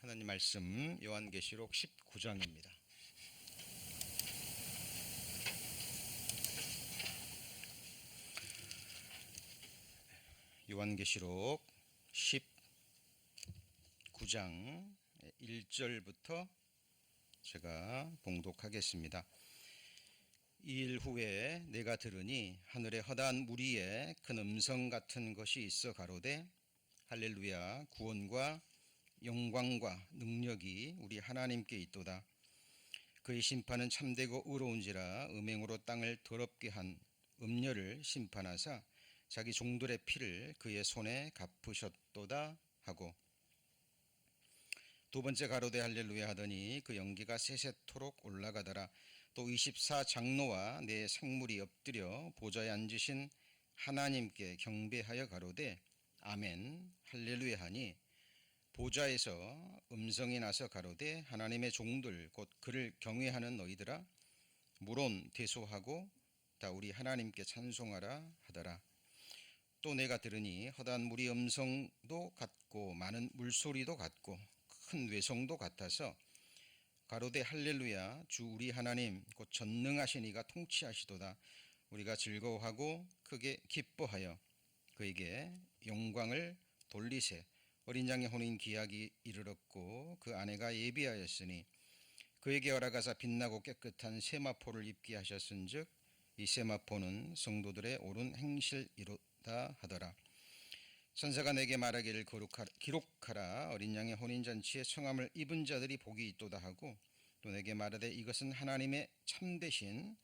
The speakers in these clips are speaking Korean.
하나님 말씀 요한계시록 19장입니다. 요한계시록 19장 1절부터 제가 봉독하겠습니다. 이 일 후에 내가 들으니 하늘에 허다한 무리에 큰 음성 같은 것이 있어 가로되 할렐루야, 구원과 영광과 능력이 우리 하나님께 있도다. 그의 심판은 참되고 의로운지라 음행으로 땅을 더럽게 한 음녀를 심판하사 자기 종들의 피를 그의 손에 갚으셨도다 하고, 두 번째 가로되 할렐루야 하더니 그 연기가 세세토록 올라가더라. 또 24장로와 네 생물이 엎드려 보좌에 앉으신 하나님께 경배하여 가로되 아멘 할렐루야 하니, 보좌에서 음성이 나서 가로되 하나님의 종들 곧 그를 경외하는 너희들아, 물론 대소하고 다 우리 하나님께 찬송하라 하더라. 또 내가 들으니 허다한 물이 음성도 같고 많은 물소리도 같고 큰 외성도 같아서 가로되 할렐루야, 주 우리 하나님 곧 전능하신 이가 통치하시도다. 우리가 즐거워하고 크게 기뻐하여 그에게 영광을 돌리세. 어린 양의 혼인 기약이 이르렀고 그 아내가 예비하였으니 그에게 허락하사 빛나고 깨끗한 세마포를 입게 하셨은즉 이 세마포는 성도들의 옳은 행실이로다 하더라. 천사가 내게 말하기를 기록하라. 어린 양의 혼인잔치에 청함을 입은 자들이 복이 있도다 하고, 또 내게 말하되 이것은 하나님의 참되신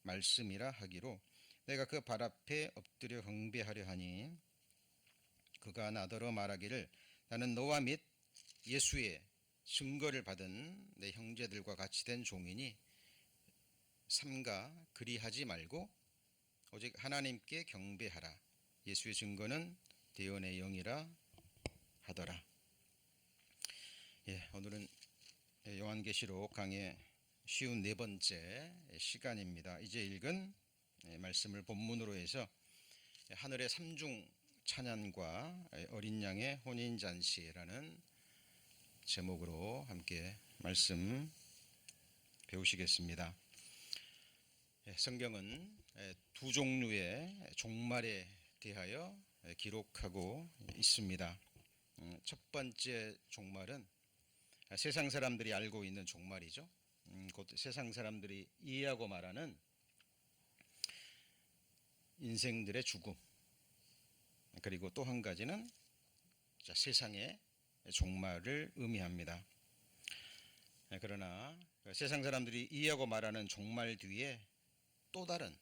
말씀이라 하기로, 내가 그 발 앞에 엎드려 경배하려 하니 그가 나더러 말하기를 나는 너와 및 예수의 증거를 받은 내 형제들과 같이 된 종이니 삼가 그리하지 말고 오직 하나님께 경배하라. 예수의 증거는 대언의 영이라 하더라. 오늘은 요한계시록 강의 54번째 시간입니다. 이제 읽은 말씀을 본문으로 해서 하늘의 삼중 찬양과 어린 양의 혼인잔치라는 제목으로 함께 말씀 배우시겠습니다. 성경은 두 종류의 종말에 대하여 기록하고 있습니다. 첫 번째 종말은 세상 사람들이 알고 있는 종말이죠. 곧 세상 사람들이 이해하고 말하는 인생들의 죽음. 그리고 또 한 가지는 세상의 종말을 의미합니다. 그러나 세상 사람들이 이해하고 말하는 종말 뒤에 또 다른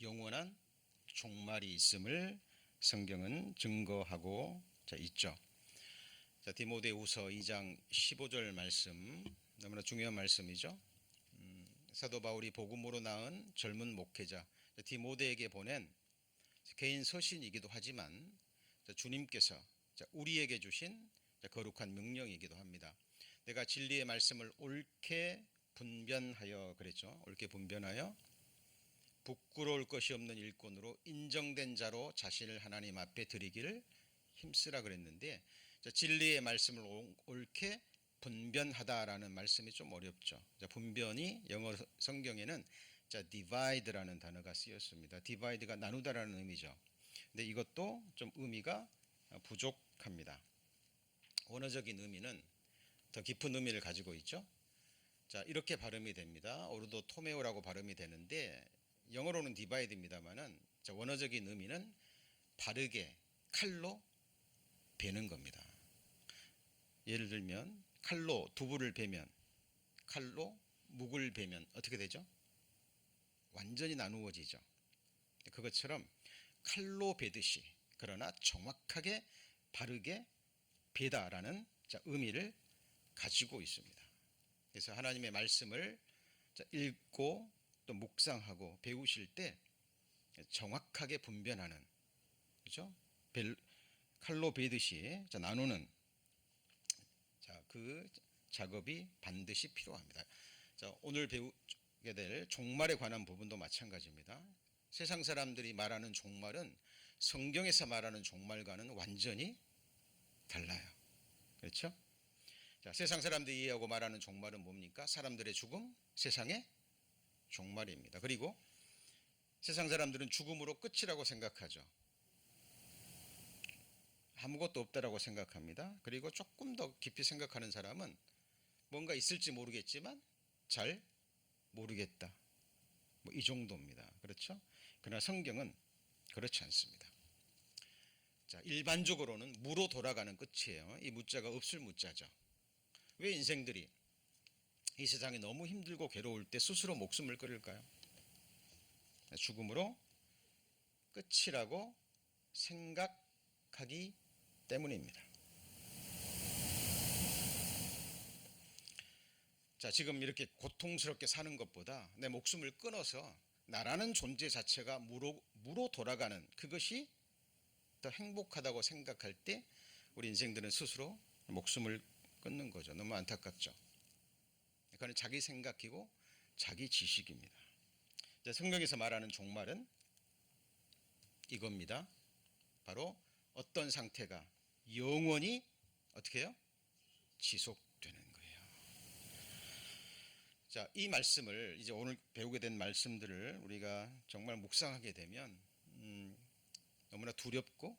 영원한 종말이 있음을 성경은 증거하고 있죠. 디모데후서 2장 15절 말씀, 너무나 중요한 말씀이죠. 사도 바울이 복음으로 낳은 젊은 목회자 디모데에게 보낸 개인 서신이기도 하지만 주님께서 우리에게 주신 거룩한 명령이기도 합니다. 내가 진리의 말씀을 옳게 분변하여, 그랬죠. 옳게 분변하여 부끄러울 것이 없는 일꾼으로 인정된 자로 자신을 하나님 앞에 드리기를 힘쓰라 그랬는데, 진리의 말씀을 옳게 분변하다라는 말씀이 좀 어렵죠. 분변이 영어 성경에는 divide라는 단어가 쓰였습니다. divide가 나누다라는 의미죠. 근데 이것도 좀 의미가 부족합니다. 원어적인 의미는 더 깊은 의미를 가지고 있죠. 이렇게 발음이 됩니다. 오르도 토메오라고 발음이 되는데 영어로는 divide입니다만은 원어적인 의미는 바르게 칼로 베는 겁니다. 예를 들면 칼로 두부를 베면, 칼로 묵을 베면 어떻게 되죠? 완전히 나누어지죠. 그것처럼 칼로 베듯이, 그러나 정확하게 바르게 베다라는 의미를 가지고 있습니다. 그래서 하나님의 말씀을 읽고 또 묵상하고 배우실 때 정확하게 분별하는, 그렇죠? 칼로 베듯이 나누는 그 작업이 반드시 필요합니다. 오늘 배우게 될 종말에 관한 부분도 마찬가지입니다. 세상 사람들이 말하는 종말은 성경에서 말하는 종말과는 완전히 달라요. 그렇죠? 자, 세상 사람들이 이해하고 말하는 종말은 뭡니까? 사람들의 죽음, 세상의 종말입니다. 그리고 세상 사람들은 죽음으로 끝이라고 생각하죠. 아무것도 없다라고 생각합니다. 그리고 조금 더 깊이 생각하는 사람은 뭔가 있을지 모르겠지만 잘 모르겠다. 뭐 이 정도입니다. 그렇죠? 그러나 성경은 그렇지 않습니다. 자, 일반적으로는 무로 돌아가는 끝이에요. 이 무자가 없을 무자죠. 왜 인생들이 이 세상이 너무 힘들고 괴로울 때 스스로 목숨을 끊을까요? 죽음으로 끝이라고 생각하기 때문입니다. 자, 지금 이렇게 고통스럽게 사는 것보다 내 목숨을 끊어서 나라는 존재 자체가 무로 돌아가는 그것이 더 행복하다고 생각할 때 우리 인생들은 스스로 목숨을 끊는 거죠. 너무 안타깝죠. 그건 자기 생각이고 자기 지식입니다. 성경에서 말하는 종말은 이겁니다. 바로 어떤 상태가 영원히 어떻게 해요? 지속되는 거예요. 자, 이 말씀을 이제 오늘 배우게 된 말씀들을 우리가 정말 묵상하게 되면 너무나 두렵고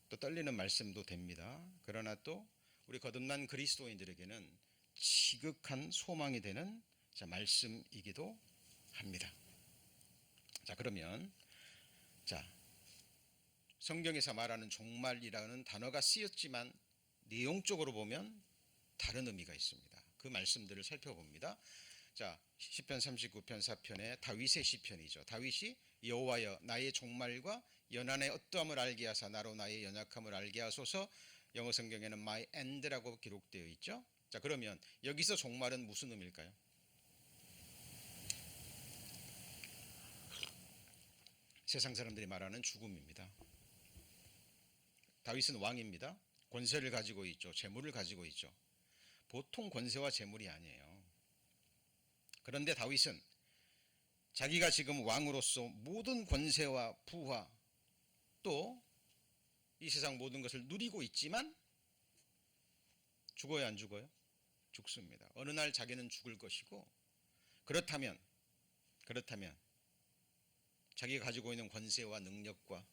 또 떨리는 말씀도 됩니다. 그러나 또 우리 거듭난 그리스도인들에게는 지극한 소망이 되는 말씀이기도 합니다. 자, 그러면 성경에서 말하는 종말이라는 단어가 쓰였지만 내용적으로 보면 다른 의미가 있습니다. 그 말씀들을 살펴봅니다. 자, 시편 39편 4편의 다윗의 시편이죠. 다윗이 여호와여 나의 종말과 연한의 어떠함을 알게 하사 나로 나의 연약함을 알게 하소서. 영어 성경에는 my end라고 기록되어 있죠. 자, 그러면 여기서 종말은 무슨 의미일까요? 세상 사람들이 말하는 죽음입니다. 다윗은 왕입니다. 권세를 가지고 있죠. 재물을 가지고 있죠. 보통 권세와 재물이 아니에요. 그런데 다윗은 자기가 지금 왕으로서 모든 권세와 부와 또 이 세상 모든 것을 누리고 있지만 죽어요, 안 죽어요? 죽습니다. 어느 날 자기는 죽을 것이고 그렇다면 자기가 가지고 있는 권세와 능력과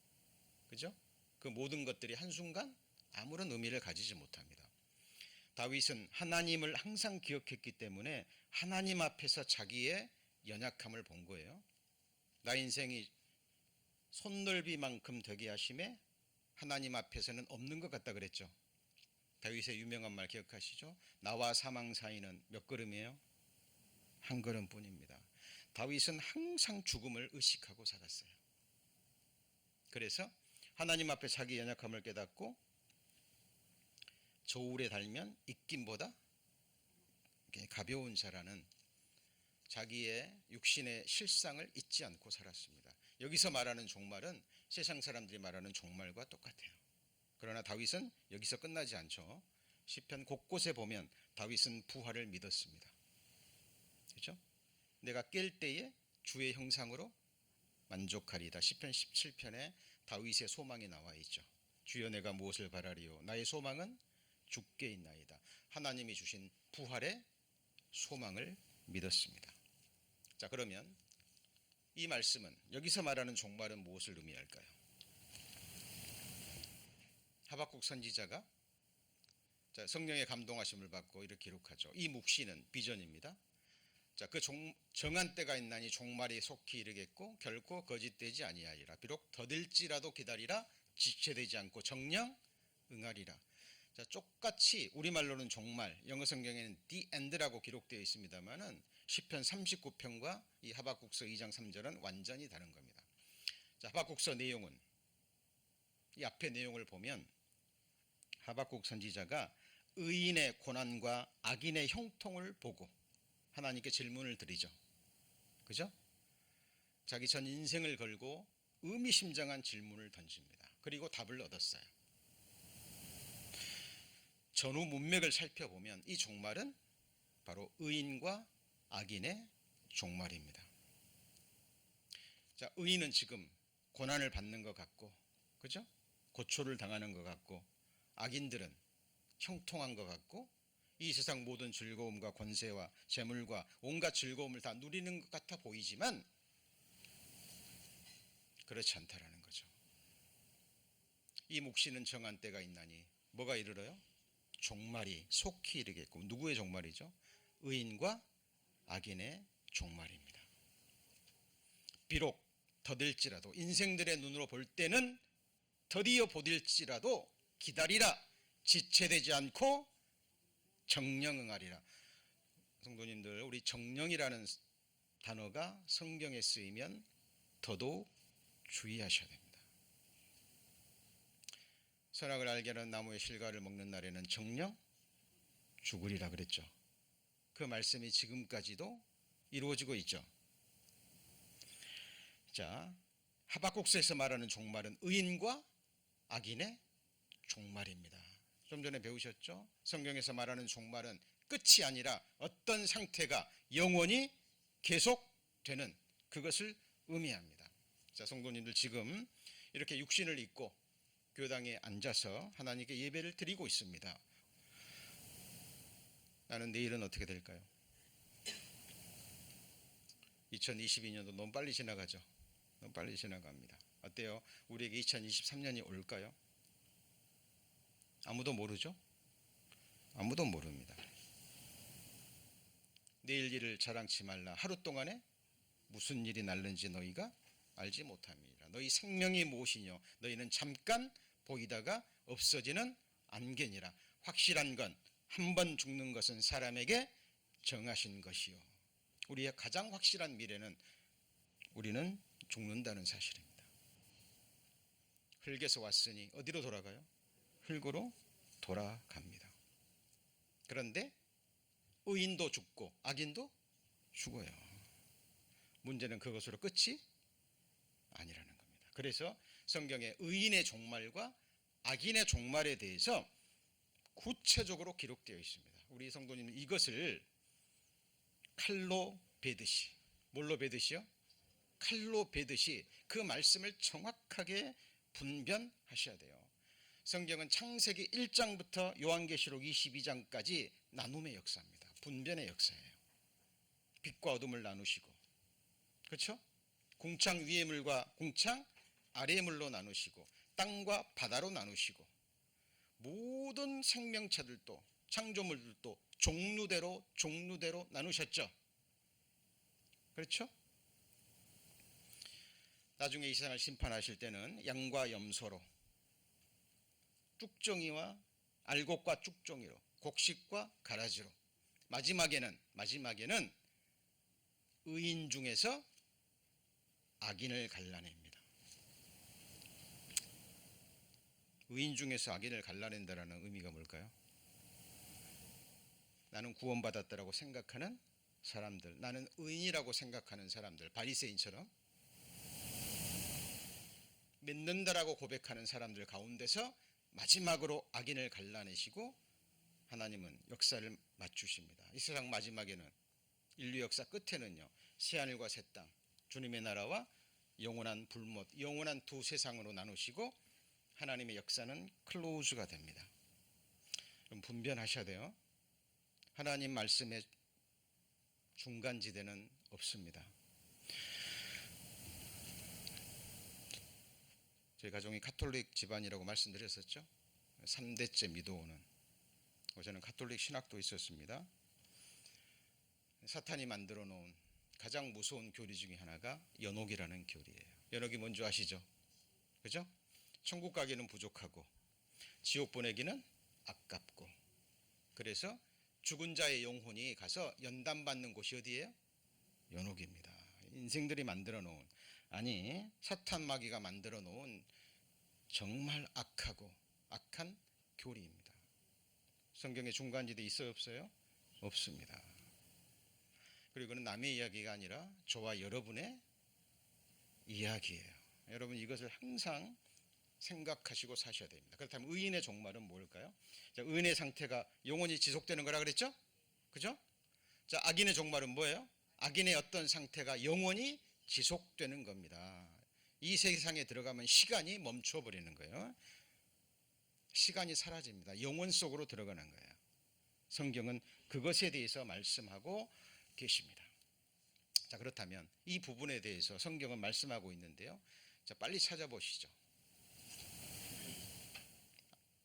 그죠? 그 모든 것들이 한순간 아무런 의미를 가지지 못합니다. 다윗은 하나님을 항상 기억했기 때문에 하나님 앞에서 자기의 연약함을 본 거예요. 나 인생이 손넓이만큼 되게 하심에 하나님 앞에서는 없는 것 같다 그랬죠. 다윗의 유명한 말 기억하시죠? 나와 사망 사이는 몇 걸음이에요? 한 걸음뿐입니다. 다윗은 항상 죽음을 의식하고 살았어요. 그래서 하나님 앞에 자기 연약함을 깨닫고 저울에 달면 입김보다 가벼운 자라는 자기의 육신의 실상을 잊지 않고 살았습니다. 여기서 말하는 종말은 세상 사람들이 말하는 종말과 똑같아요. 그러나 다윗은 여기서 끝나지 않죠. 시편 곳곳에 보면 다윗은 부활을 믿었습니다. 그렇죠? 내가 깰 때에 주의 형상으로 만족하리다. 시편 17편에 다윗의 소망이 나와 있죠. 주여 내가 무엇을 바라리요? 나의 소망은 주께 있나이다. 하나님이 주신 부활의 소망을 믿었습니다. 자, 그러면 이 말씀은 여기서 말하는 종말은 무엇을 의미할까요? 하박국 선지자가 성령의 감동하심을 받고 이렇게 기록하죠. 이 묵시는 비전입니다. 자, 그 정한 때가 있나니 종말이 속히 이르겠고 결코 거짓되지 아니하리라. 비록 더딜지라도 기다리라. 지체되지 않고 정령 응하리라. 자, 똑같이 우리말로는 종말, 영어 성경에는 the end라고 기록되어 있습니다만은 시편 39편과 이 하박국서 2장 3절은 완전히 다른 겁니다. 자, 하박국서 내용은 이 앞의 내용을 보면 하박국 선지자가 의인의 고난과 악인의 형통을 보고 하나님께 질문을 드리죠. 그죠? 자기 전 인생을 걸고 의미심장한 질문을 던집니다. 그리고 답을 얻었어요. 전후 문맥을 살펴보면 이 종말은 바로 의인과 악인의 종말입니다. 자, 의인은 지금 고난을 받는 것 같고, 그죠? 고초를 당하는 것 같고, 악인들은 형통한 것 같고 이 세상 모든 즐거움과 권세와 재물과 온갖 즐거움을 다 누리는 것 같아 보이지만 그렇지 않다라는 거죠. 이 묵시는 정한 때가 있나니 뭐가 이르러요? 종말이 속히 이르겠고. 누구의 종말이죠? 의인과 악인의 종말입니다. 비록 더딜지라도 인생들의 눈으로 볼 때는 더디어 보딜지라도 기다리라. 지체되지 않고 정령응하리라. 성도님들, 우리 정령이라는 단어가 성경에 쓰이면 더더욱 주의하셔야 됩니다. 선악을 알게 하는 나무의 실과를 먹는 날에는 정령 죽으리라 그랬죠. 그 말씀이 지금까지도 이루어지고 있죠. 자, 하박국서에서 말하는 종말은 의인과 악인의 종말입니다. 좀 전에 배우셨죠? 성경에서 말하는 종말은 끝이 아니라 어떤 상태가 영원히 계속되는 그것을 의미합니다. 자, 성도님들, 지금 이렇게 육신을 입고 교당에 앉아서 하나님께 예배를 드리고 있습니다. 나는 내일은 어떻게 될까요? 2022년도 너무 빨리 지나가죠. 너무 빨리 지나갑니다. 어때요? 우리에게 2023년이 올까요? 아무도 모르죠? 아무도 모릅니다. 내일 일을 자랑치 말라. 하루 동안에 무슨 일이 날는지 너희가 알지 못함이라. 너희 생명이 무엇이뇨? 너희는 잠깐 보이다가 없어지는 안개니라. 확실한 건 한 번 죽는 것은 사람에게 정하신 것이요. 우리의 가장 확실한 미래는 우리는 죽는다는 사실입니다. 흙에서 왔으니 어디로 돌아가요? 흙으로 돌아갑니다. 그런데 의인도 죽고 악인도 죽어요. 문제는 그것으로 끝이 아니라는 겁니다. 그래서 성경에 의인의 종말과 악인의 종말에 대해서 구체적으로 기록되어 있습니다. 우리 성도님은 이것을 칼로 베듯이, 뭘로 베듯이요? 칼로 베듯이 그 말씀을 정확하게 분별하셔야 돼요. 성경은 창세기 1장부터 요한계시록 22장까지 나눔의 역사입니다. 분변의 역사예요. 빛과 어둠을 나누시고, 그렇죠? 궁창 위의 물과 궁창 아래의 물로 나누시고, 땅과 바다로 나누시고, 모든 생명체들도 창조물들도 종류대로 나누셨죠. 그렇죠? 나중에 이 세상을 심판하실 때는 양과 염소로, 쭉정이와 알곡과 쭉정이로, 곡식과 가라지로, 마지막에는 의인 중에서 악인을 갈라냅니다. 의인 중에서 악인을 갈라낸다라는 의미가 뭘까요? 나는 구원받았다라고 생각하는 사람들, 나는 의인이라고 생각하는 사람들, 바리새인처럼 믿는다라고 고백하는 사람들 가운데서 마지막으로 악인을 갈라내시고 하나님은 역사를 맞추십니다. 이 세상 마지막에는, 인류 역사 끝에는요, 새하늘과 새 땅, 주님의 나라와 영원한 불못, 영원한 두 세상으로 나누시고 하나님의 역사는 클로즈가 됩니다. 그럼 분별하셔야 돼요. 하나님 말씀의 중간지대는 없습니다. 저희 가정이 가톨릭 집안이라고 말씀드렸었죠. 3대째 믿어오는, 저는 가톨릭 신학도 있었습니다. 사탄이 만들어 놓은 가장 무서운 교리 중에 하나가 연옥이라는 교리예요. 연옥이 뭔지 아시죠? 그죠? 천국 가기는 부족하고 지옥 보내기는 아깝고, 그래서 죽은 자의 영혼이 가서 연단받는 곳이 어디예요? 연옥입니다. 인생들이 만들어 놓은, 아니 사탄 마귀가 만들어 놓은 정말 악하고 악한 교리입니다. 성경에 중간지대 있어요, 없어요? 없습니다. 그리고 그는 남의 이야기가 아니라 저와 여러분의 이야기예요. 여러분 이것을 항상 생각하시고 사셔야 됩니다. 그렇다면 의인의 종말은 뭘까요? 자, 의인의 상태가 영원히 지속되는 거라 그랬죠? 그죠? 자, 악인의 종말은 뭐예요? 악인의 어떤 상태가 영원히 지속되는 겁니다. 이 세상에 들어가면 시간이 멈춰버리는 거예요. 시간이 사라집니다. 영혼 속으로 들어가는 거예요. 성경은 그것에 대해서 말씀하고 계십니다. 자, 그렇다면 이 부분에 대해서 성경은 말씀하고 있는데요. 자, 빨리 찾아보시죠.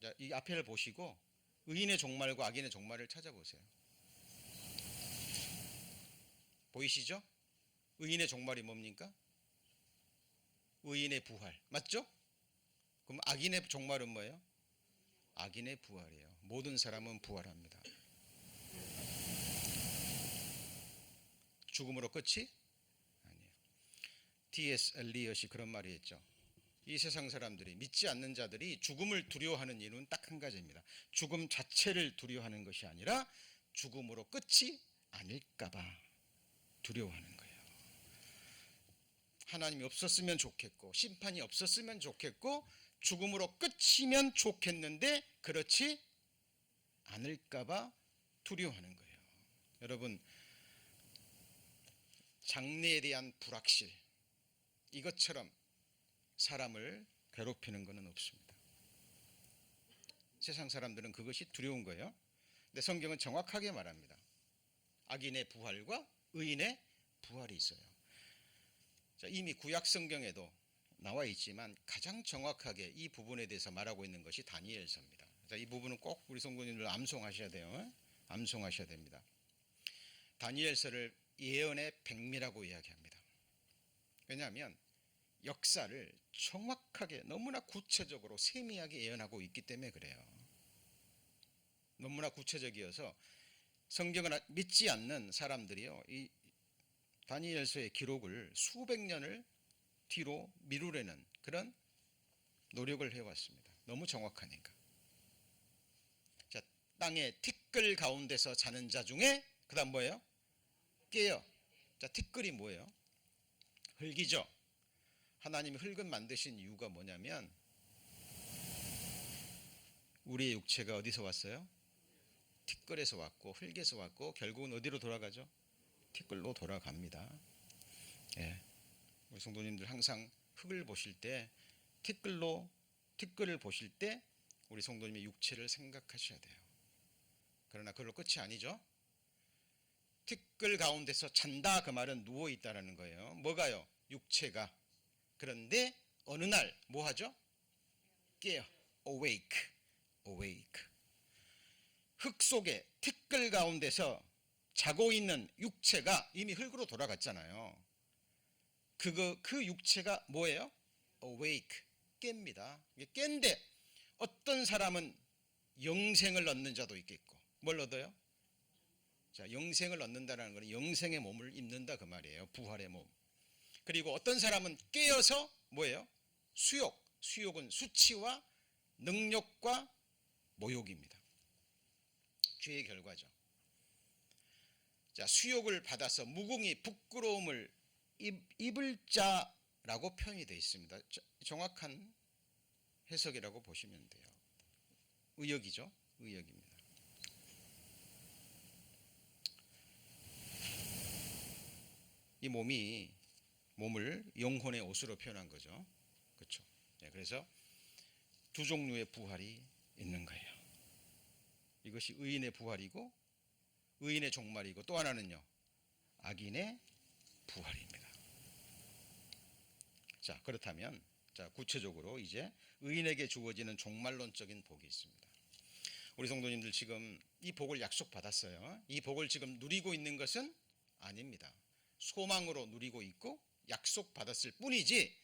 자, 이 앞에를 보시고 의인의 종말과 악인의 종말을 찾아보세요. 보이시죠? 의인의 종말이 뭡니까? 의인의 부활. 맞죠? 그럼 악인의 종말은 뭐예요? 악인의 부활이에요. 모든 사람은 부활합니다. 죽음으로 끝이 아니에요. T.S. 엘리엇이 그런 말이 했죠. 이 세상 사람들이, 믿지 않는 자들이 죽음을 두려워하는 이유는 딱 한 가지입니다. 죽음 자체를 두려워하는 것이 아니라 죽음으로 끝이 아닐까봐 두려워하는 거예요. 하나님이 없었으면 좋겠고 심판이 없었으면 좋겠고 죽음으로 끝이면 좋겠는데 그렇지 않을까봐 두려워하는 거예요. 여러분, 장래에 대한 불확실, 이것처럼 사람을 괴롭히는 것은 없습니다. 세상 사람들은 그것이 두려운 거예요. 근데 성경은 정확하게 말합니다. 악인의 부활과 의인의 부활이 있어요. 자, 이미 구약 성경에도 나와 있지만 가장 정확하게 이 부분에 대해서 말하고 있는 것이 다니엘서입니다. 자, 이 부분은 꼭 우리 성도님들 암송하셔야 돼요. 암송하셔야 됩니다. 다니엘서를 예언의 백미라고 이야기합니다. 왜냐하면 역사를 정확하게 너무나 구체적으로 세미하게 예언하고 있기 때문에 그래요. 너무나 구체적이어서 성경을 믿지 않는 사람들이요, 이 다니엘서의 기록을 수백 년을 뒤로 미루려는 그런 노력을 해왔습니다. 너무 정확하니까. 자, 땅의 티끌 가운데서 자는 자 중에 그 다음 뭐예요? 깨요. 자, 티끌이 뭐예요? 흙이죠. 하나님이 흙은 만드신 이유가 뭐냐면 우리의 육체가 어디서 왔어요? 티끌에서 왔고 흙에서 왔고 결국은 어디로 돌아가죠? 티끌로 돌아갑니다. 예. 우리 성도님들 항상 흙을 보실 때 티끌을 보실 때 우리 성도님의 육체를 생각하셔야 돼요. 그러나 그걸로 끝이 아니죠. 티끌 가운데서 잔다, 그 말은 누워 있다라는 거예요. 뭐가요? 육체가. 그런데 어느 날 뭐 하죠? 깨요. awake. 흙 속에 티끌 가운데서 자고 있는 육체가 이미 흙으로 돌아갔잖아요. 그 육체가 뭐예요? awake, 깹니다. 깬데 어떤 사람은 영생을 얻는 자도 있겠고, 뭘 얻어요? 자, 영생을 얻는다는 것은 영생의 몸을 입는다 그 말이에요. 부활의 몸. 그리고 어떤 사람은 깨어서 뭐예요? 수욕은 수치와 능력과 모욕입니다. 죄의 결과죠. 자, 수욕을 받아서 무궁히 부끄러움을 입을 자라고 표현이 되어 있습니다. 정확한 해석이라고 보시면 돼요. 의역이죠. 의역입니다. 이 몸을 영혼의 옷으로 표현한 거죠. 그렇죠. 네, 그래서 두 종류의 부활이 있는 거예요. 이것이 의인의 부활이고 의인의 종말이고 또 하나는요, 악인의 부활입니다. 자, 그렇다면 자, 구체적으로 이제 의인에게 주어지는 종말론적인 복이 있습니다. 우리 성도님들 지금 이 복을 약속받았어요. 이 복을 지금 누리고 있는 것은 아닙니다. 소망으로 누리고 있고 약속받았을 뿐이지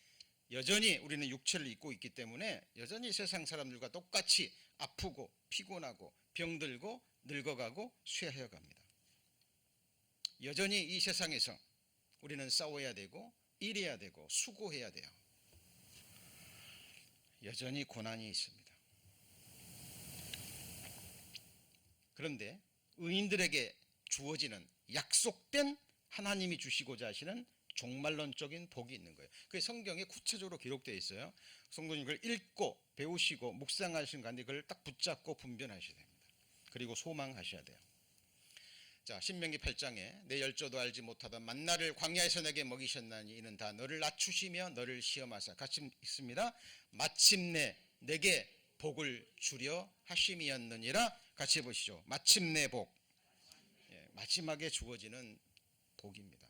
여전히 우리는 육체를 입고 있기 때문에 여전히 세상 사람들과 똑같이 아프고 피곤하고 병들고 늙어가고 쇠하여 갑니다. 여전히 이 세상에서 우리는 싸워야 되고 일해야 되고 수고해야 돼요. 여전히 고난이 있습니다. 그런데 의인들에게 주어지는 약속된 하나님이 주시고자 하시는 종말론적인 복이 있는 거예요. 그게 성경에 구체적으로 기록되어 있어요. 성도님 그걸 읽고 배우시고 묵상하시는 가운데 그걸 딱 붙잡고 분별하셔야 됩니다. 그리고 소망하셔야 돼요. 자, 신명기 8장에 내 열조도 알지 못하던 만나를 광야에서 내게 먹이셨나니 이는 다 너를 낮추시며 너를 시험하사 같이 있습니다. 마침내 내게 복을 주려 하심이었느니라. 같이 보시죠. 마침내 복. 마지막에 주어지는 복입니다.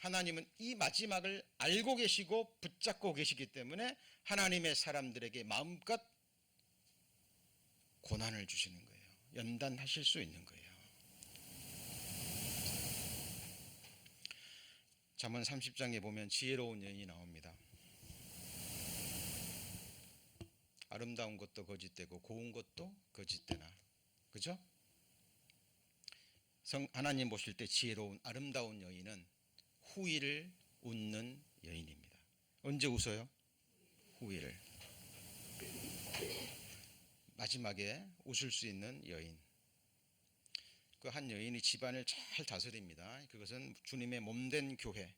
하나님은 이 마지막을 알고 계시고 붙잡고 계시기 때문에 하나님의 사람들에게 마음껏 고난을 주시는 거예요. 연단하실 수 있는 거예요. 잠언 30장에 보면 지혜로운 여인이 나옵니다. 아름다운 것도 거짓되고 고운 것도 거짓되나. 그죠? 하나님 보실 때 지혜로운 아름다운 여인은 후일을 웃는 여인입니다. 언제 웃어요? 후일을. 마지막에 웃을 수 있는 여인. 그 한 여인이 집안을 잘 다스립니다. 그것은 주님의 몸된 교회,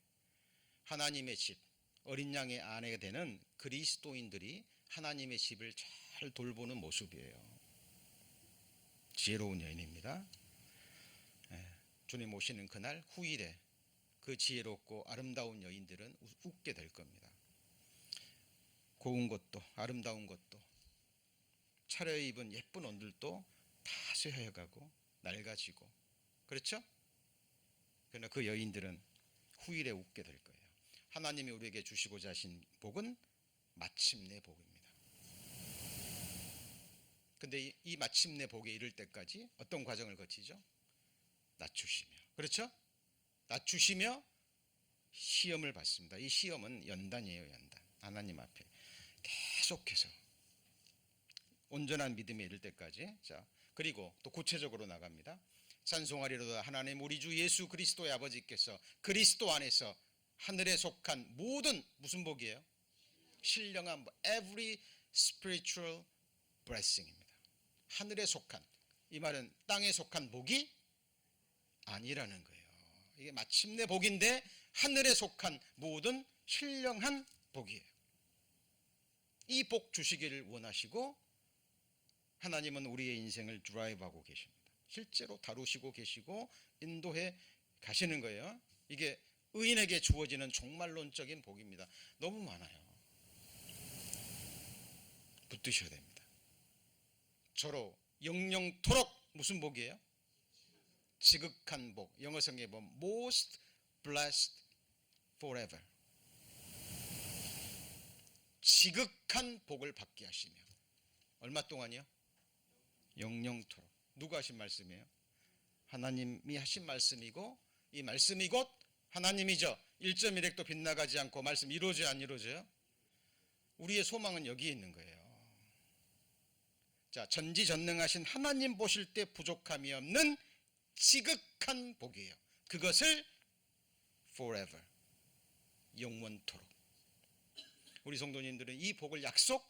하나님의 집, 어린 양의 아내가 되는 그리스도인들이 하나님의 집을 잘 돌보는 모습이에요. 지혜로운 여인입니다. 주님 오시는 그날 후일에 그 지혜롭고 아름다운 여인들은 웃게 될 겁니다. 고운 것도 아름다운 것도 차려입은 예쁜 옷들도 다 쇠하여가고 낡아지고, 그렇죠? 그러나 그 여인들은 후일에 웃게 될 거예요. 하나님이 우리에게 주시고자 하신 복은 마침내 복입니다. 근데 이 마침내 복에 이를 때까지 어떤 과정을 거치죠? 낮추시며, 그렇죠? 낮추시며 시험을 받습니다. 이 시험은 연단이에요. 연단. 하나님 앞에 계속해서 온전한 믿음에 이를 때까지. 자, 그리고 또 구체적으로 나갑니다. 찬송하리로다 하나님 우리 주 예수 그리스도의 아버지께서 그리스도 안에서 하늘에 속한 모든, 무슨 복이에요? 신령한 복, every spiritual blessing입니다. 하늘에 속한, 이 말은 땅에 속한 복이 아니라는 거예요. 이게 마침내 복인데 하늘에 속한 모든 신령한 복이에요. 이 복 주시기를 원하시고 하나님은 우리의 인생을 드라이브하고 계십니다. 실제로 다루시고 계시고 인도해 가시는 거예요. 이게 의인에게 주어지는 종말론적인 복입니다. 너무 많아요. 붙드셔야 됩니다. 저로 영영토록 무슨 복이에요? 지극한 복. 영어 성경에 보면 most blessed forever. 지극한 복을 받게 하시며. 얼마 동안이요? 영영토록. 누가 하신 말씀이에요? 하나님이 하신 말씀이고 이 말씀이 곧 하나님이죠. 1.1핵도 빗나가지 않고 말씀 이루어져요, 안 이루어져요? 우리의 소망은 여기에 있는 거예요. 자, 전지전능하신 하나님 보실 때 부족함이 없는 지극한 복이에요. 그것을 forever, 영원토록. 우리 성도님들은 이 복을 약속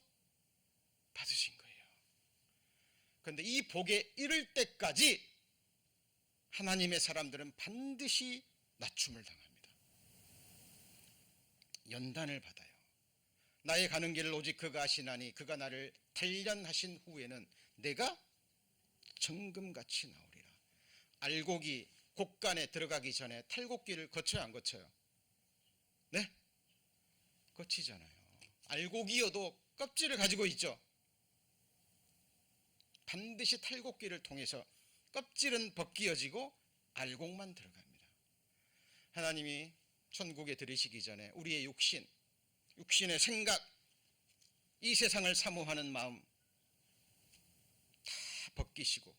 받으신 거예요. 그런데 이 복에 이를 때까지 하나님의 사람들은 반드시 낮춤을 당합니다. 연단을 받아요. 나의 가는 길을 오직 그가 아시나니 그가 나를 단련하신 후에는 내가 정금같이 나오리라. 알곡이 곡간에 들어가기 전에 탈곡기를 거쳐요, 안 거쳐요? 네? 거치잖아요. 알곡이어도 껍질을 가지고 있죠. 반드시 탈곡기를 통해서 껍질은 벗겨지고 알곡만 들어갑니다. 하나님이 천국에 들이시기 전에 우리의 육신의 생각, 이 세상을 사모하는 마음 다 벗기시고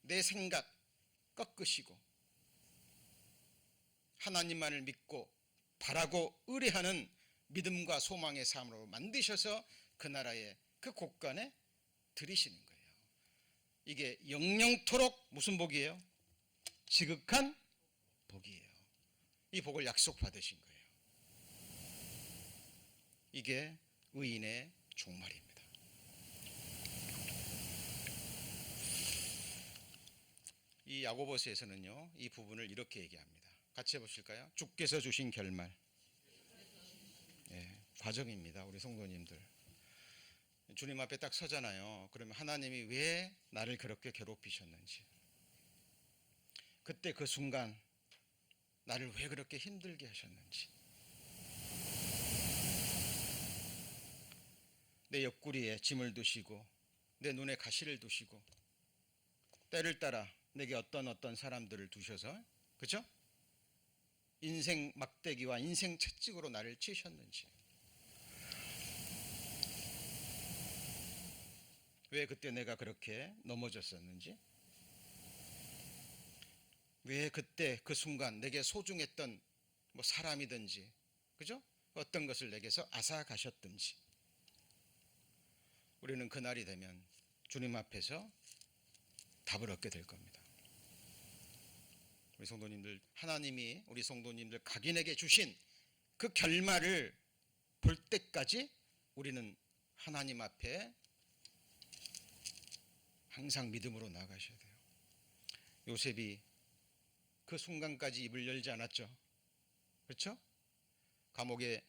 내 생각 꺾으시고 하나님만을 믿고 바라고 의뢰하는 믿음과 소망의 삶으로 만드셔서 그 나라의 그 곳간에 들이시는 거예요. 이게 영영토록 무슨 복이에요? 지극한 복이에요. 이 복을 약속받으신 거예요. 이게 의인의 종말입니다. 이 야고보서에서는요, 이 부분을 이렇게 얘기합니다. 같이 해보실까요? 주께서 주신 결말. 과정입니다. 우리 성도님들 주님 앞에 딱 서잖아요. 그러면 하나님이 왜 나를 그렇게 괴롭히셨는지, 그때 그 순간 나를 왜 그렇게 힘들게 하셨는지, 내 옆구리에 짐을 두시고 내 눈에 가시를 두시고 때를 따라 내게 어떤 사람들을 두셔서, 그죠? 인생 막대기와 인생 채찍으로 나를 치셨는지, 왜 그때 내가 그렇게 넘어졌었는지, 왜 그때 그 순간 내게 소중했던 뭐 사람이든지, 그죠? 어떤 것을 내게서 앗아가셨든지, 우리는 그날이 되면 주님 앞에서 답을 얻게 될 겁니다. 우리 성도님들, 하나님이 우리 성도님들 각인에게 주신 그 결말을 볼 때까지 우리는 하나님 앞에 항상 믿음으로 나아가셔야 돼요. 요셉이 그 순간까지 입을 열지 않았죠. 그렇죠? 감옥에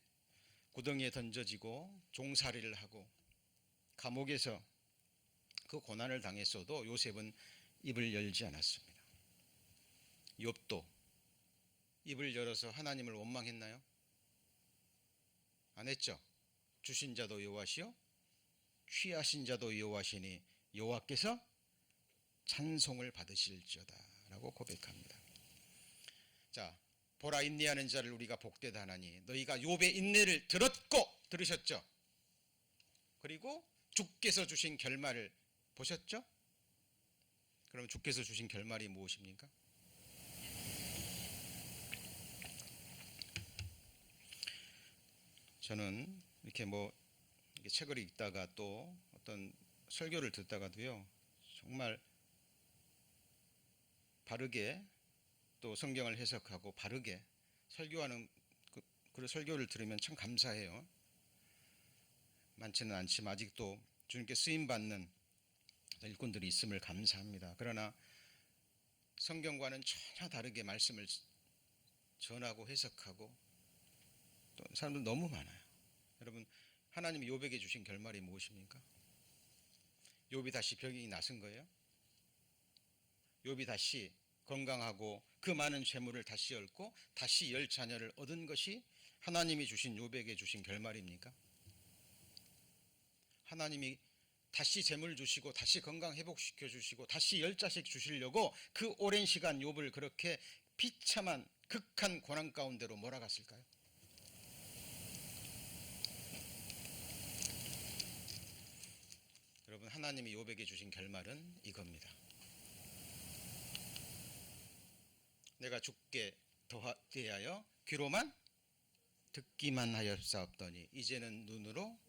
구덩이에 던져지고 종살이를 하고 감옥에서 그 고난을 당했어도 요셉은 입을 열지 않았습니다. 욥도 입을 열어서 하나님을 원망했나요? 안 했죠. 주신 자도 여호와시요 취하신 자도 여호와시니 여호와께서 찬송을 받으실지어다 라고 고백합니다. 자, 보라 인내하는 자를 우리가 복되다 하나니 너희가 욥의 인내를 들으셨죠? 그리고 주께서 주신 결말을 보셨죠? 그럼 주께서 주신 결말이 무엇입니까? 저는 이렇게 책을 읽다가 또 어떤 설교를 듣다가도요, 정말 바르게 또 성경을 해석하고 바르게 설교하는 그 설교를 들으면 참 감사해요. 많지는 않지만 아직도 주님께 쓰임받는 일꾼들이 있음을 감사합니다. 그러나 성경과는 전혀 다르게 말씀을 전하고 해석하고 또 사람들 너무 많아요. 여러분, 하나님이 욥에게 주신 결말이 무엇입니까? 욥이 다시 병이 나선 거예요? 욥이 다시 건강하고 그 많은 재물을 다시 얻고 다시 10자녀를 얻은 것이 하나님이 주신 욥에게 주신 결말입니까? 하나님이 다시 재물 주시고 다시 건강 회복시켜 주시고 다시 10자식 주시려고 그 오랜 시간 욥을 그렇게 비참한 극한 고난 가운데로 몰아갔을까요? 여러분, 하나님이 욥에게 주신 결말은 이겁니다. 내가 주께 대하여 귀로만 듣기만 하였사옵더니 이제는 눈으로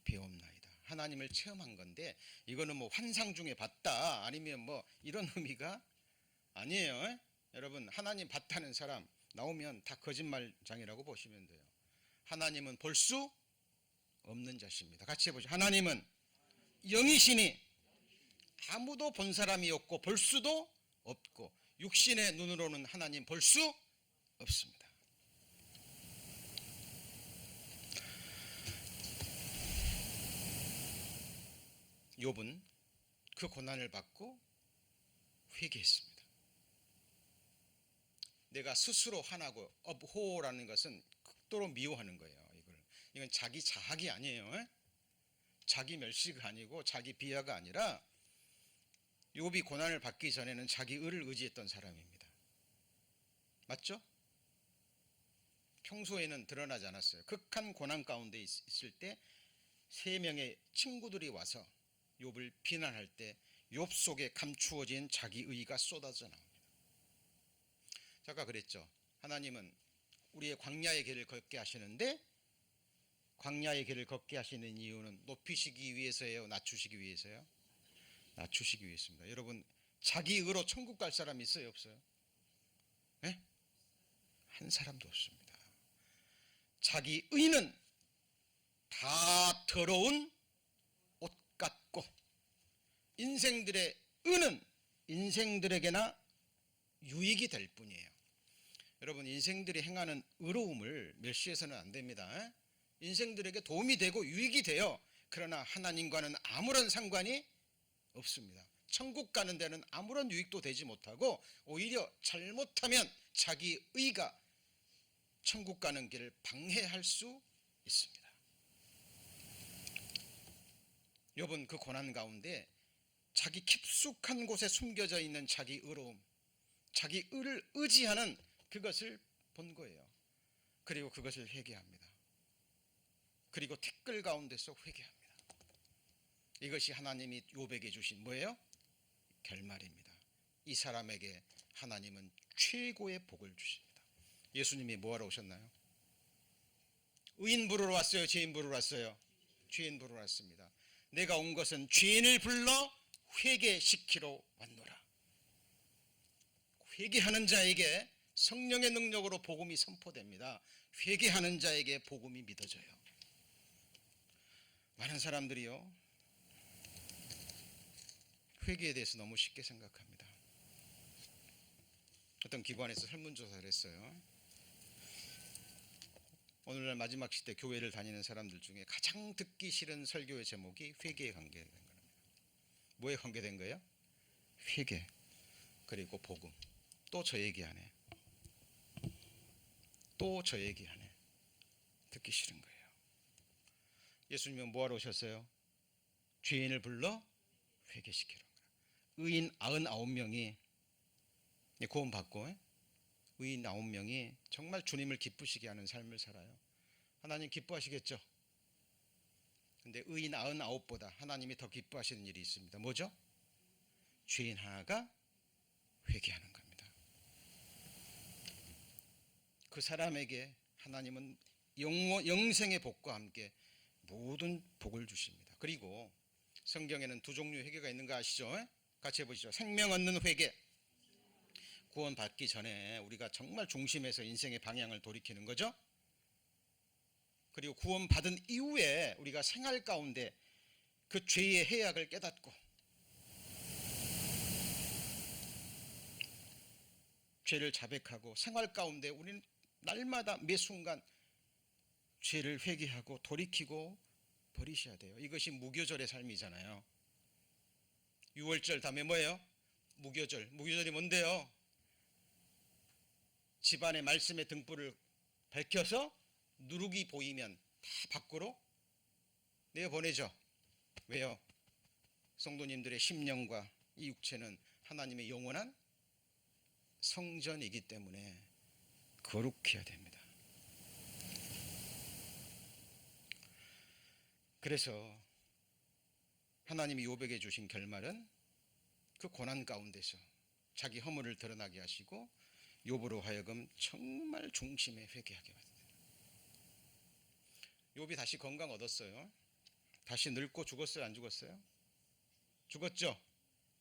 배옵나이다. 하나님을 체험한 건데 이거는 환상 중에 봤다 아니면 이런 의미가 아니에요. 여러분, 하나님 봤다는 사람 나오면 다 거짓말장이라고 보시면 돼요. 하나님은 볼 수 없는 자십니다. 같이 해보죠. 하나님은 영이시니 아무도 본 사람이 없고 볼 수도 없고 육신의 눈으로는 하나님 볼 수 없습니다. 욥은 그 고난을 받고 회개했습니다. 내가 스스로 화나고 업호라는 것은 극도로 미워하는 거예요. 이건 자기 자학이 아니에요. 자기 멸시가 아니고 자기 비하가 아니라 욥이 고난을 받기 전에는 자기 의를 의지했던 사람입니다. 맞죠? 평소에는 드러나지 않았어요. 극한 고난 가운데 있을 때 3명의 친구들이 와서 욥을 비난할 때 욥 속에 감추어진 자기 의가 쏟아져 나옵니다. 아까 그랬죠. 하나님은 우리의 광야의 길을 걷게 하시는데 광야의 길을 걷게 하시는 이유는 높이시기 위해서예요? 낮추시기 위해서요? 낮추시기 위해서입니다. 여러분, 자기 의로 천국 갈 사람이 있어요? 없어요? 네? 한 사람도 없습니다. 자기 의는 다 더러운 옷 같고 인생들의 의는 인생들에게나 유익이 될 뿐이에요. 여러분, 인생들이 행하는 의로움을 멸시해서는 안 됩니다. 인생들에게 도움이 되고 유익이 돼요. 그러나 하나님과는 아무런 상관이 없습니다. 천국 가는 데는 아무런 유익도 되지 못하고 오히려 잘못하면 자기 의가 천국 가는 길을 방해할 수 있습니다. 욥은 그 고난 가운데 자기 깊숙한 곳에 숨겨져 있는 자기 의로움, 자기 의를 의지하는 그것을 본 거예요. 그리고 그것을 회개합니다. 그리고 티끌 가운데서 회개합니다. 이것이 하나님이 욥에게 주신 뭐예요? 결말입니다. 이 사람에게 하나님은 최고의 복을 주십니다. 예수님이 뭐하러 오셨나요? 의인 부르러 왔어요? 죄인 부르러 왔어요? 죄인 부르러 왔습니다. 내가 온 것은 죄인을 불러 회개시키러 왔노라. 회개하는 자에게 성령의 능력으로 복음이 선포됩니다. 회개하는 자에게 복음이 믿어져요. 많은 사람들이요, 회개에 대해서 너무 쉽게 생각합니다. 어떤 기관에서 설문조사를 했어요. 오늘날 마지막 시대 교회를 다니는 사람들 중에 가장 듣기 싫은 설교의 제목이 회개에 관계된 겁니다. 뭐에 관계된 거예요? 회개, 그리고 복음. 또 저 얘기하네. 또 저 얘기하네. 듣기 싫은 거예요. 예수님은 뭐하러 오셨어요? 죄인을 불러 회개시키러. 의인 99명이 구원받고, 의인 9명이 정말 주님을 기쁘시게 하는 삶을 살아요. 하나님 기뻐하시겠죠? 근데 의인 99보다 하나님이 더 기뻐하시는 일이 있습니다. 뭐죠? 죄인 하나가 회개하는 겁니다. 그 사람에게 하나님은 영생의 복과 함께 모든 복을 주십니다. 그리고 성경에는 두 종류의 회개가 있는 거 아시죠? 같이 해보시죠. 생명 얻는 회개. 구원받기 전에 우리가 정말 중심에서 인생의 방향을 돌이키는 거죠. 그리고 구원받은 이후에 우리가 생활 가운데 그 죄의 해악을 깨닫고 죄를 자백하고 생활 가운데 우리는 날마다 매 순간 죄를 회개하고 돌이키고 버리셔야 돼요. 이것이 무교절의 삶이잖아요. 6월절 다음에 뭐예요? 무교절. 무교절이 뭔데요? 집안의 말씀의 등불을 밝혀서 누룩이 보이면 다 밖으로 내어보내죠. 왜요? 성도님들의 심령과 이 육체는 하나님의 영원한 성전이기 때문에 거룩해야 됩니다. 그래서 하나님이 욥에게 주신 결말은 그 고난 가운데서 자기 허물을 드러나게 하시고 욥으로 하여금 정말 중심에 회개하게 만듭니다. 욥이 다시 건강 얻었어요. 다시 늙고 죽었어요? 안 죽었어요? 죽었죠?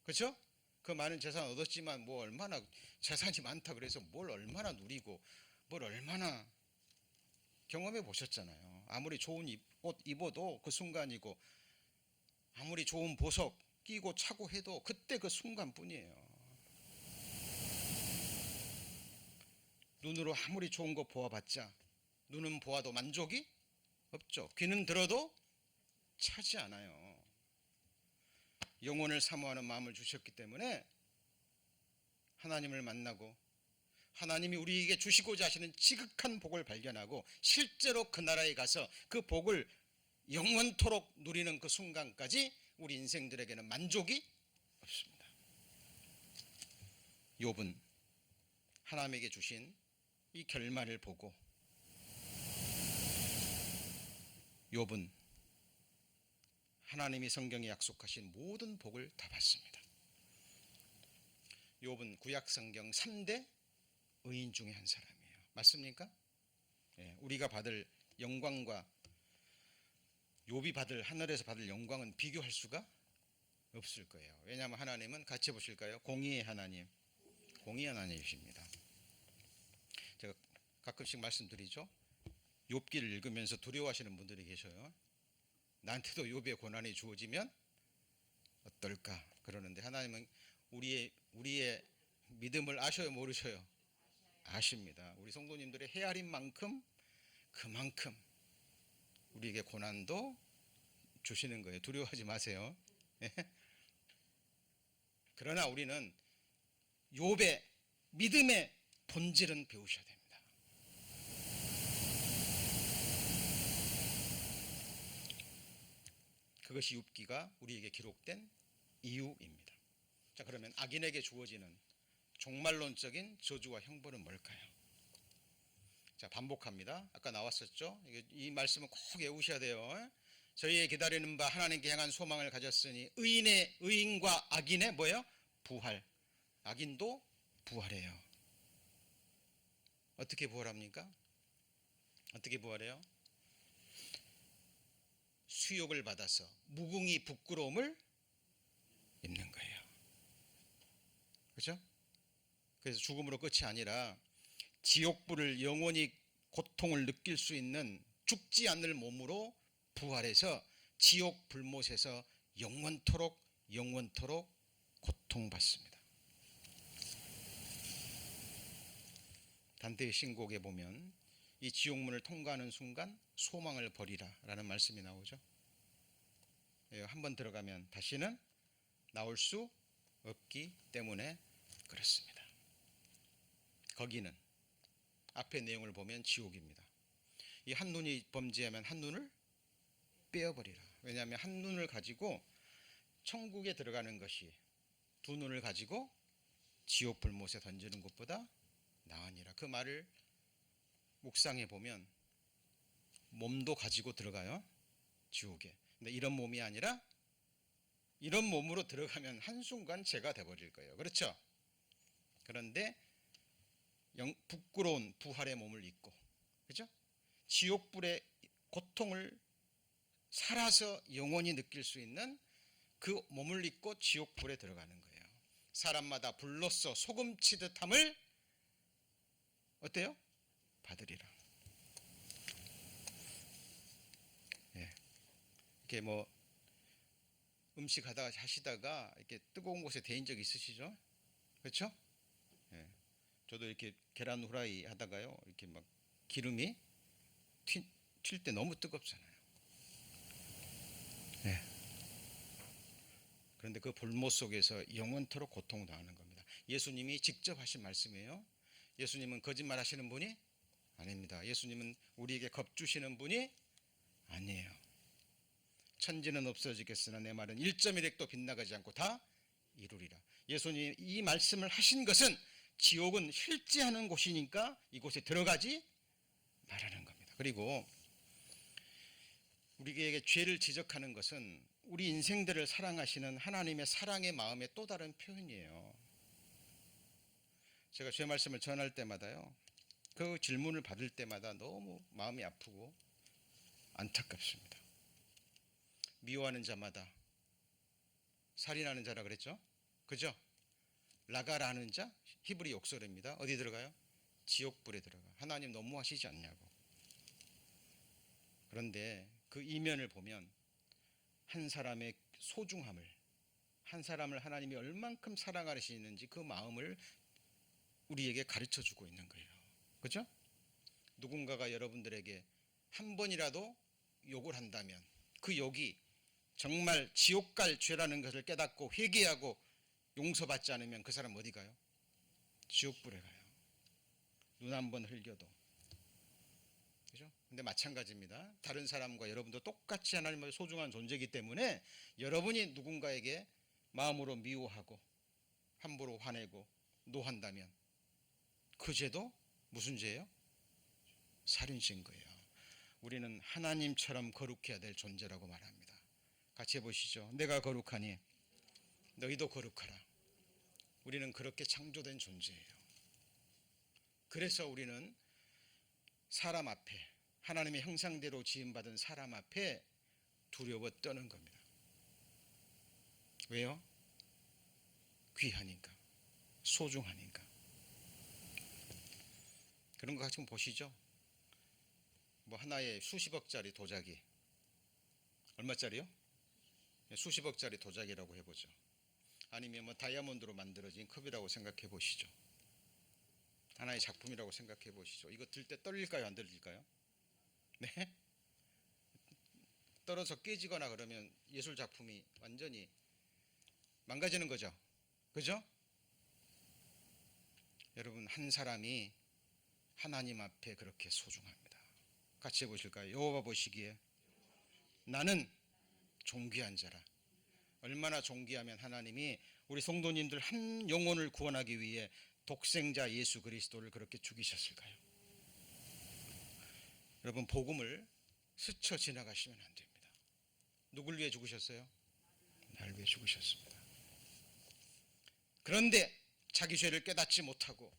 그렇죠? 그 많은 재산 얻었지만 뭐 얼마나 재산이 많다 그래서 뭘 얼마나 누리고 뭘 얼마나 경험해 보셨잖아요. 아무리 좋은 옷 입어도 그 순간이고 아무리 좋은 보석 끼고 차고 해도 그때 그 순간뿐이에요. 눈으로 아무리 좋은 거 보아봤자 눈은 보아도 만족이 없죠. 귀는 들어도 차지 않아요. 영혼을 사모하는 마음을 주셨기 때문에 하나님을 만나고 하나님이 우리에게 주시고자 하시는 지극한 복을 발견하고 실제로 그 나라에 가서 그 복을 영원토록 누리는 그 순간까지 우리 인생들에게는 만족이 없습니다. 욥은 하나님에게 주신 이 결말을 보고 욥은 하나님이 성경에 약속하신 모든 복을 다 받습니다. 욥은 구약 성경 3대 의인 중에 한 사람이에요. 맞습니까? 예, 우리가 받을 영광과 욥이 받을 하늘에서 받을 영광은 비교할 수가 없을 거예요. 왜냐하면 하나님은 같이 보실까요? 공의의 하나님, 공의의 하나님이십니다. 제가 가끔씩 말씀드리죠. 욥기를 읽으면서 두려워하시는 분들이 계셔요. 나한테도 욥의 고난이 주어지면 어떨까 그러는데 하나님은 우리의 믿음을 아셔요, 모르셔요? 아십니다. 우리 성도님들의 헤아린 만큼 그만큼 우리에게 고난도 주시는 거예요. 두려워하지 마세요. 그러나 우리는 욥의 믿음의 본질은 배우셔야 됩니다. 그것이 욥기가 우리에게 기록된 이유입니다. 자, 그러면 악인에게 주어지는 종말론적인 저주와 형벌은 뭘까요? 자, 반복합니다. 아까 나왔었죠? 이 말씀은 꼭 외우셔야 돼요. 저희의 기다리는 바 하나님께 향한 소망을 가졌으니 의인과 악인의 뭐예요? 부활. 악인도 부활해요. 어떻게 부활합니까? 어떻게 부활해요? 수욕을 받아서 무궁히 부끄러움을 입는 거예요. 그렇죠? 그래서 죽음으로 끝이 아니라 지옥불을 영원히 고통을 느낄 수 있는 죽지 않을 몸으로 부활해서 지옥 불못에서 영원토록 고통받습니다. 단테의 신곡에 보면 이 지옥문을 통과하는 순간 소망을 버리라 라는 말씀이 나오죠. 한번 들어가면 다시는 나올 수 없기 때문에 그렇습니다. 거기는 앞의 내용을 보면 지옥입니다. 이 한 눈이 범죄하면 한 눈을 빼어버리라. 왜냐하면 한 눈을 가지고 천국에 들어가는 것이 두 눈을 가지고 지옥 불못에 던지는 것보다 나으니라. 그 말을 묵상해 보면 몸도 가지고 들어가요, 지옥에. 근데 이런 몸이 아니라 이런 몸으로 들어가면 한순간 죄가 돼버릴 거예요. 그렇죠? 그런데 부끄러운 부활의 몸을 입고, 그렇죠? 지옥불의 고통을 살아서 영원히 느낄 수 있는 그 몸을 입고 지옥불에 들어가는 거예요. 사람마다 불로써 소금치듯함을 어때요? 받으리라. 예. 이렇게 뭐 음식 하시다가 이렇게 뜨거운 곳에 데인 적 있으시죠? 그렇죠? 예. 저도 이렇게 계란 후라이 하다가요, 이렇게 막 기름이 튈 때 너무 뜨겁잖아요. 예. 그런데 그 불못 속에서 영원토록 고통당하는 겁니다. 예수님이 직접 하신 말씀이에요. 예수님은 거짓말 하시는 분이 아닙니다. 예수님은 우리에게 겁주시는 분이 아니에요. 천지는 없어지겠으나 내 말은 1.1핵도 빗나가지 않고 다 이루리라. 예수님 이 말씀을 하신 것은 지옥은 실제하는 곳이니까 이곳에 들어가지 말라는 겁니다. 그리고 우리에게 죄를 지적하는 것은 우리 인생들을 사랑하시는 하나님의 사랑의 마음의 또 다른 표현이에요. 제가 죄 말씀을 전할 때마다요, 그 질문을 받을 때마다 너무 마음이 아프고 안타깝습니다. 미워하는 자마다 살인하는 자라 그랬죠? 그죠? 라가라는 자, 히브리 욕설입니다. 어디 들어가요? 지옥불에 들어가. 하나님 너무하시지 않냐고. 그런데 그 이면을 보면 한 사람의 소중함을, 한 사람을 하나님이 얼만큼 사랑하시는지 그 마음을 우리에게 가르쳐 주고 있는 거예요. 그죠? 누군가가 여러분들에게 한 번이라도 욕을 한다면 그 욕이 정말 지옥 갈 죄라는 것을 깨닫고 회개하고 용서받지 않으면 그 사람 어디 가요? 지옥불에 가요. 눈 한 번 흘겨도. 그죠? 근데 마찬가지입니다. 다른 사람과 여러분도 똑같이 하나님의 소중한 존재이기 때문에 여러분이 누군가에게 마음으로 미워하고 함부로 화내고 노한다면 그 죄도 무슨 죄예요? 살인죄인 거예요. 우리는 하나님처럼 거룩해야 될 존재라고 말합니다. 같이 해보시죠. 내가 거룩하니 너희도 거룩하라. 우리는 그렇게 창조된 존재예요. 그래서 우리는 사람 앞에, 하나님의 형상대로 지음받은 사람 앞에 두려워 떠는 겁니다. 왜요? 귀하니까, 소중하니까. 그런 거 같이 보시죠. 뭐 하나에 수십억짜리 도자기, 얼마짜리요? 수십억짜리 도자기라고 해보죠. 아니면 뭐 다이아몬드로 만들어진 컵이라고 생각해 보시죠. 하나의 작품이라고 생각해 보시죠. 이거 들 때 떨릴까요? 안 떨릴까요? 네? 떨어져 깨지거나 그러면 예술 작품이 완전히 망가지는 거죠. 그죠? 여러분, 한 사람이 하나님 앞에 그렇게 소중합니다. 같이 해보실까요? 여호와 보시기에 나는 존귀한 자라. 얼마나 존귀하면 하나님이 우리 성도님들 한 영혼을 구원하기 위해 독생자 예수 그리스도를 그렇게 죽이셨을까요? 여러분, 복음을 스쳐 지나가시면 안 됩니다. 누굴 위해 죽으셨어요? 나를 위해 죽으셨습니다. 그런데 자기 죄를 깨닫지 못하고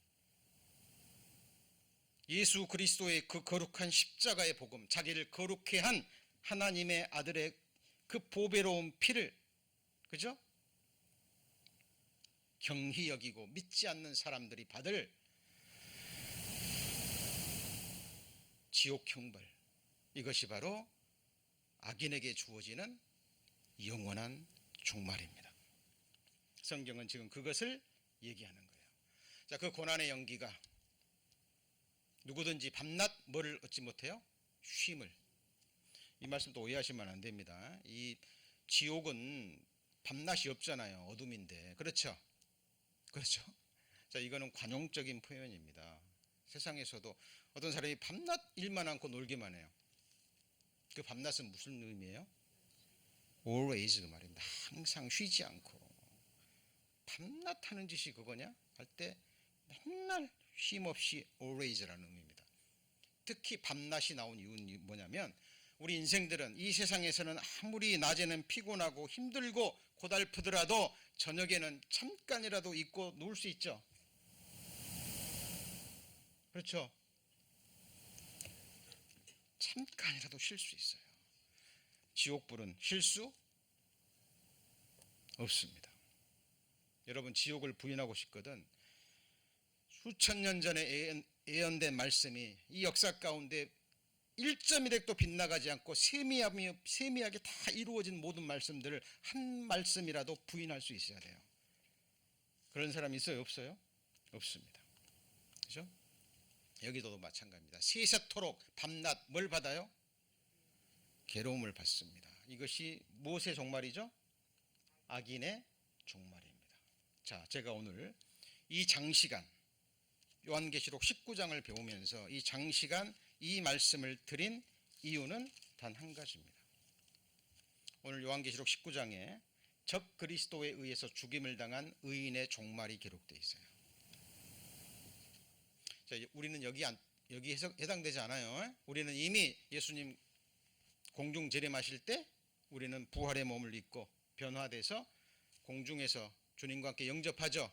예수 그리스도의 그 거룩한 십자가의 복음, 자기를 거룩해 한 하나님의 아들의 그 보배로운 피를, 그죠? 경히 여기고 믿지 않는 사람들이 받을 지옥 형벌, 이것이 바로 악인에게 주어지는 영원한 종말입니다. 성경은 지금 그것을 얘기하는 거예요. 자, 그 고난의 연기가 누구든지 밤낮 뭐를 얻지 못해요? 쉼을. 이 말씀도 오해하시면 안 됩니다. 이 지옥은 밤낮이 없잖아요. 어둠인데. 그렇죠? 그렇죠? 자, 이거는 관용적인 표현입니다. 세상에서도 어떤 사람이 밤낮 일만 않고 놀기만 해요. 그 밤낮은 무슨 의미예요? always 그 말입니다. 항상 쉬지 않고. 밤낮 하는 짓이 그거냐? 할 때 맨날 쉼 없이 always라는 의미입니다. 특히 밤낮이 나온 이유는 뭐냐면 우리 인생들은 이 세상에서는 아무리 낮에는 피곤하고 힘들고 고달프더라도 저녁에는 잠깐이라도 있고 누울 수 있죠. 그렇죠? 잠깐이라도 쉴 수 있어요. 지옥불은 쉴 수 없습니다. 여러분, 지옥을 부인하고 싶거든 수천 년 전에 예언된 말씀이 이 역사 가운데 1.1핵도 빗나가지 않고 세미하게 다 이루어진 모든 말씀들을 한 말씀이라도 부인할 수 있어야 돼요. 그런 사람 있어요? 없어요? 없습니다. 그렇죠? 여기도 마찬가지입니다. 세세토록 밤낮 뭘 받아요? 괴로움을 받습니다. 이것이 무엇의 종말이죠? 악인의 종말입니다. 자, 제가 오늘 이 장시간 요한계시록 19장을 배우면서 이 장시간 이 말씀을 드린 이유는 단 한 가지입니다. 오늘 요한계시록 19장에 적 그리스도에 의해서 죽임을 당한 의인의 종말이 기록되어 있어요. 자, 우리는 여기 해당되지 않아요. 우리는 이미 예수님 공중 재림하실 때 우리는 부활의 몸을 입고 변화돼서 공중에서 주님과 함께 영접하죠.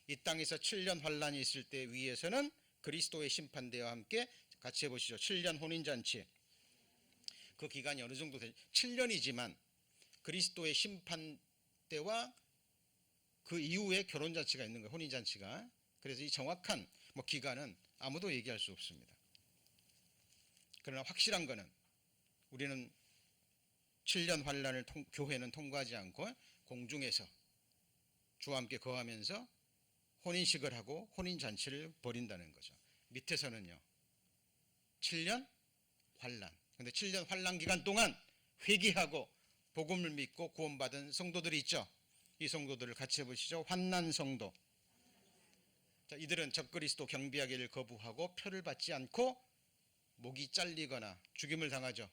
이 땅에서 7년 환란이 있을 때 위에서는 그리스도의 심판대와 함께 같이 해보시죠. 7년 혼인잔치. 그 기간이 어느 정도 되죠? 7년이지만 그리스도의 심판대와 그 이후에 결혼잔치가 있는 거예요. 혼인잔치가. 그래서 이 정확한 기간은 아무도 얘기할 수 없습니다. 그러나 확실한 거는 우리는 7년 환란을 교회는 통과하지 않고 공중에서 주와 함께 거하면서 혼인식을 하고 혼인잔치를 벌인다는 거죠. 밑에서는요 7년 환란. 근데 7년 환란 기간 동안 회개하고 복음을 믿고 구원받은 성도들이 있죠. 이 성도들을 같이 해보시죠. 환난 성도. 자, 이들은 적그리스도 경비하기를 거부하고 표를 받지 않고 목이 잘리거나 죽임을 당하죠.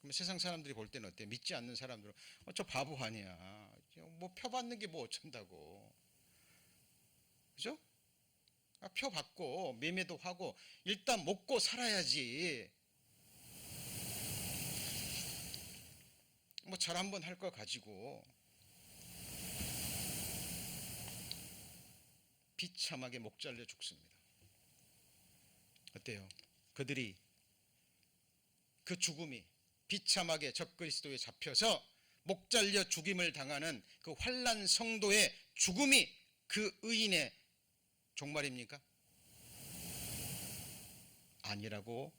그럼 세상 사람들이 볼 때는 어때요? 믿지 않는 사람들은 저 바보 아니야. 뭐 표 받는 게 뭐 어쩐다고. 그죠? 표 받고 매매도 하고 일단 먹고 살아야지. 뭐 절 한번 할 거 가지고 비참하게 목 잘려 죽습니다. 어때요? 그들이 그 죽음이 비참하게 적그리스도에 잡혀서 목 잘려 죽임을 당하는 그 환난 성도의 죽음이 그 의인의 종말입니까? 아니라고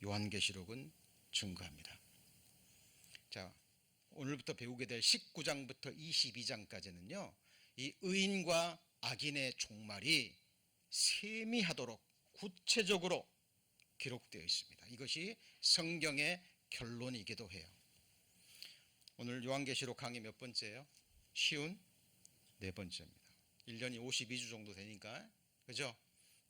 요한계시록은 증거합니다. 자, 오늘부터 배우게 될 19장부터 22장까지는요 이 의인과 악인의 종말이 세미하도록 구체적으로 기록되어 있습니다. 이것이 성경의 결론이기도 해요. 오늘 요한계시록 강의 몇 번째예요? 쉬운 네 번째입니다. 1년이 52주 정도 되니까 그죠?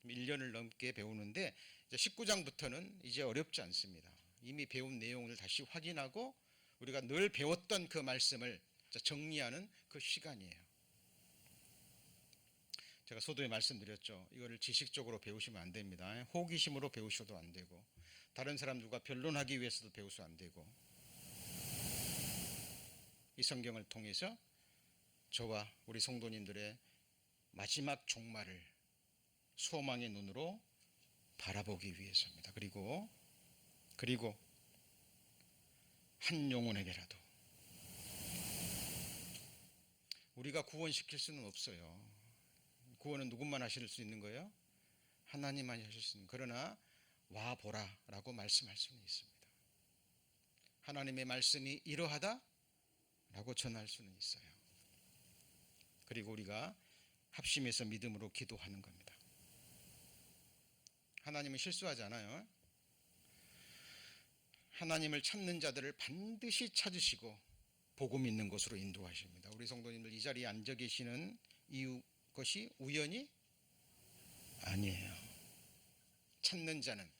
1년을 넘게 배우는데 이제 19장부터는 이제 어렵지 않습니다. 이미 배운 내용을 다시 확인하고 우리가 늘 배웠던 그 말씀을 정리하는 그 시간이에요. 제가 서두에 말씀드렸죠. 이거를 지식적으로 배우시면 안 됩니다. 호기심으로 배우셔도 안 되고, 다른 사람들과 변론하기 위해서도 배우셔도 안 되고, 이 성경을 통해서 저와 우리 성도님들의 마지막 종말을 소망의 눈으로 바라보기 위해서입니다. 그리고 한 영혼에게라도 우리가 구원시킬 수는 없어요. 구원은 누구만 하실 수 있는 거예요? 하나님만이 하실 수 있는 거예요. 그러나 와보라 라고 말씀할 수는 있습니다. 하나님의 말씀이 이러하다 라고 전할 수는 있어요. 그리고 우리가 합심해서 믿음으로 기도하는 겁니다. 하나님은 실수하지 않아요. 하나님을 찾는 자들을 반드시 찾으시고 복음 있는 곳으로 인도하십니다. 우리 성도님들 이 자리에 앉아 계시는 것이 우연이 아니에요. 찾는 자는,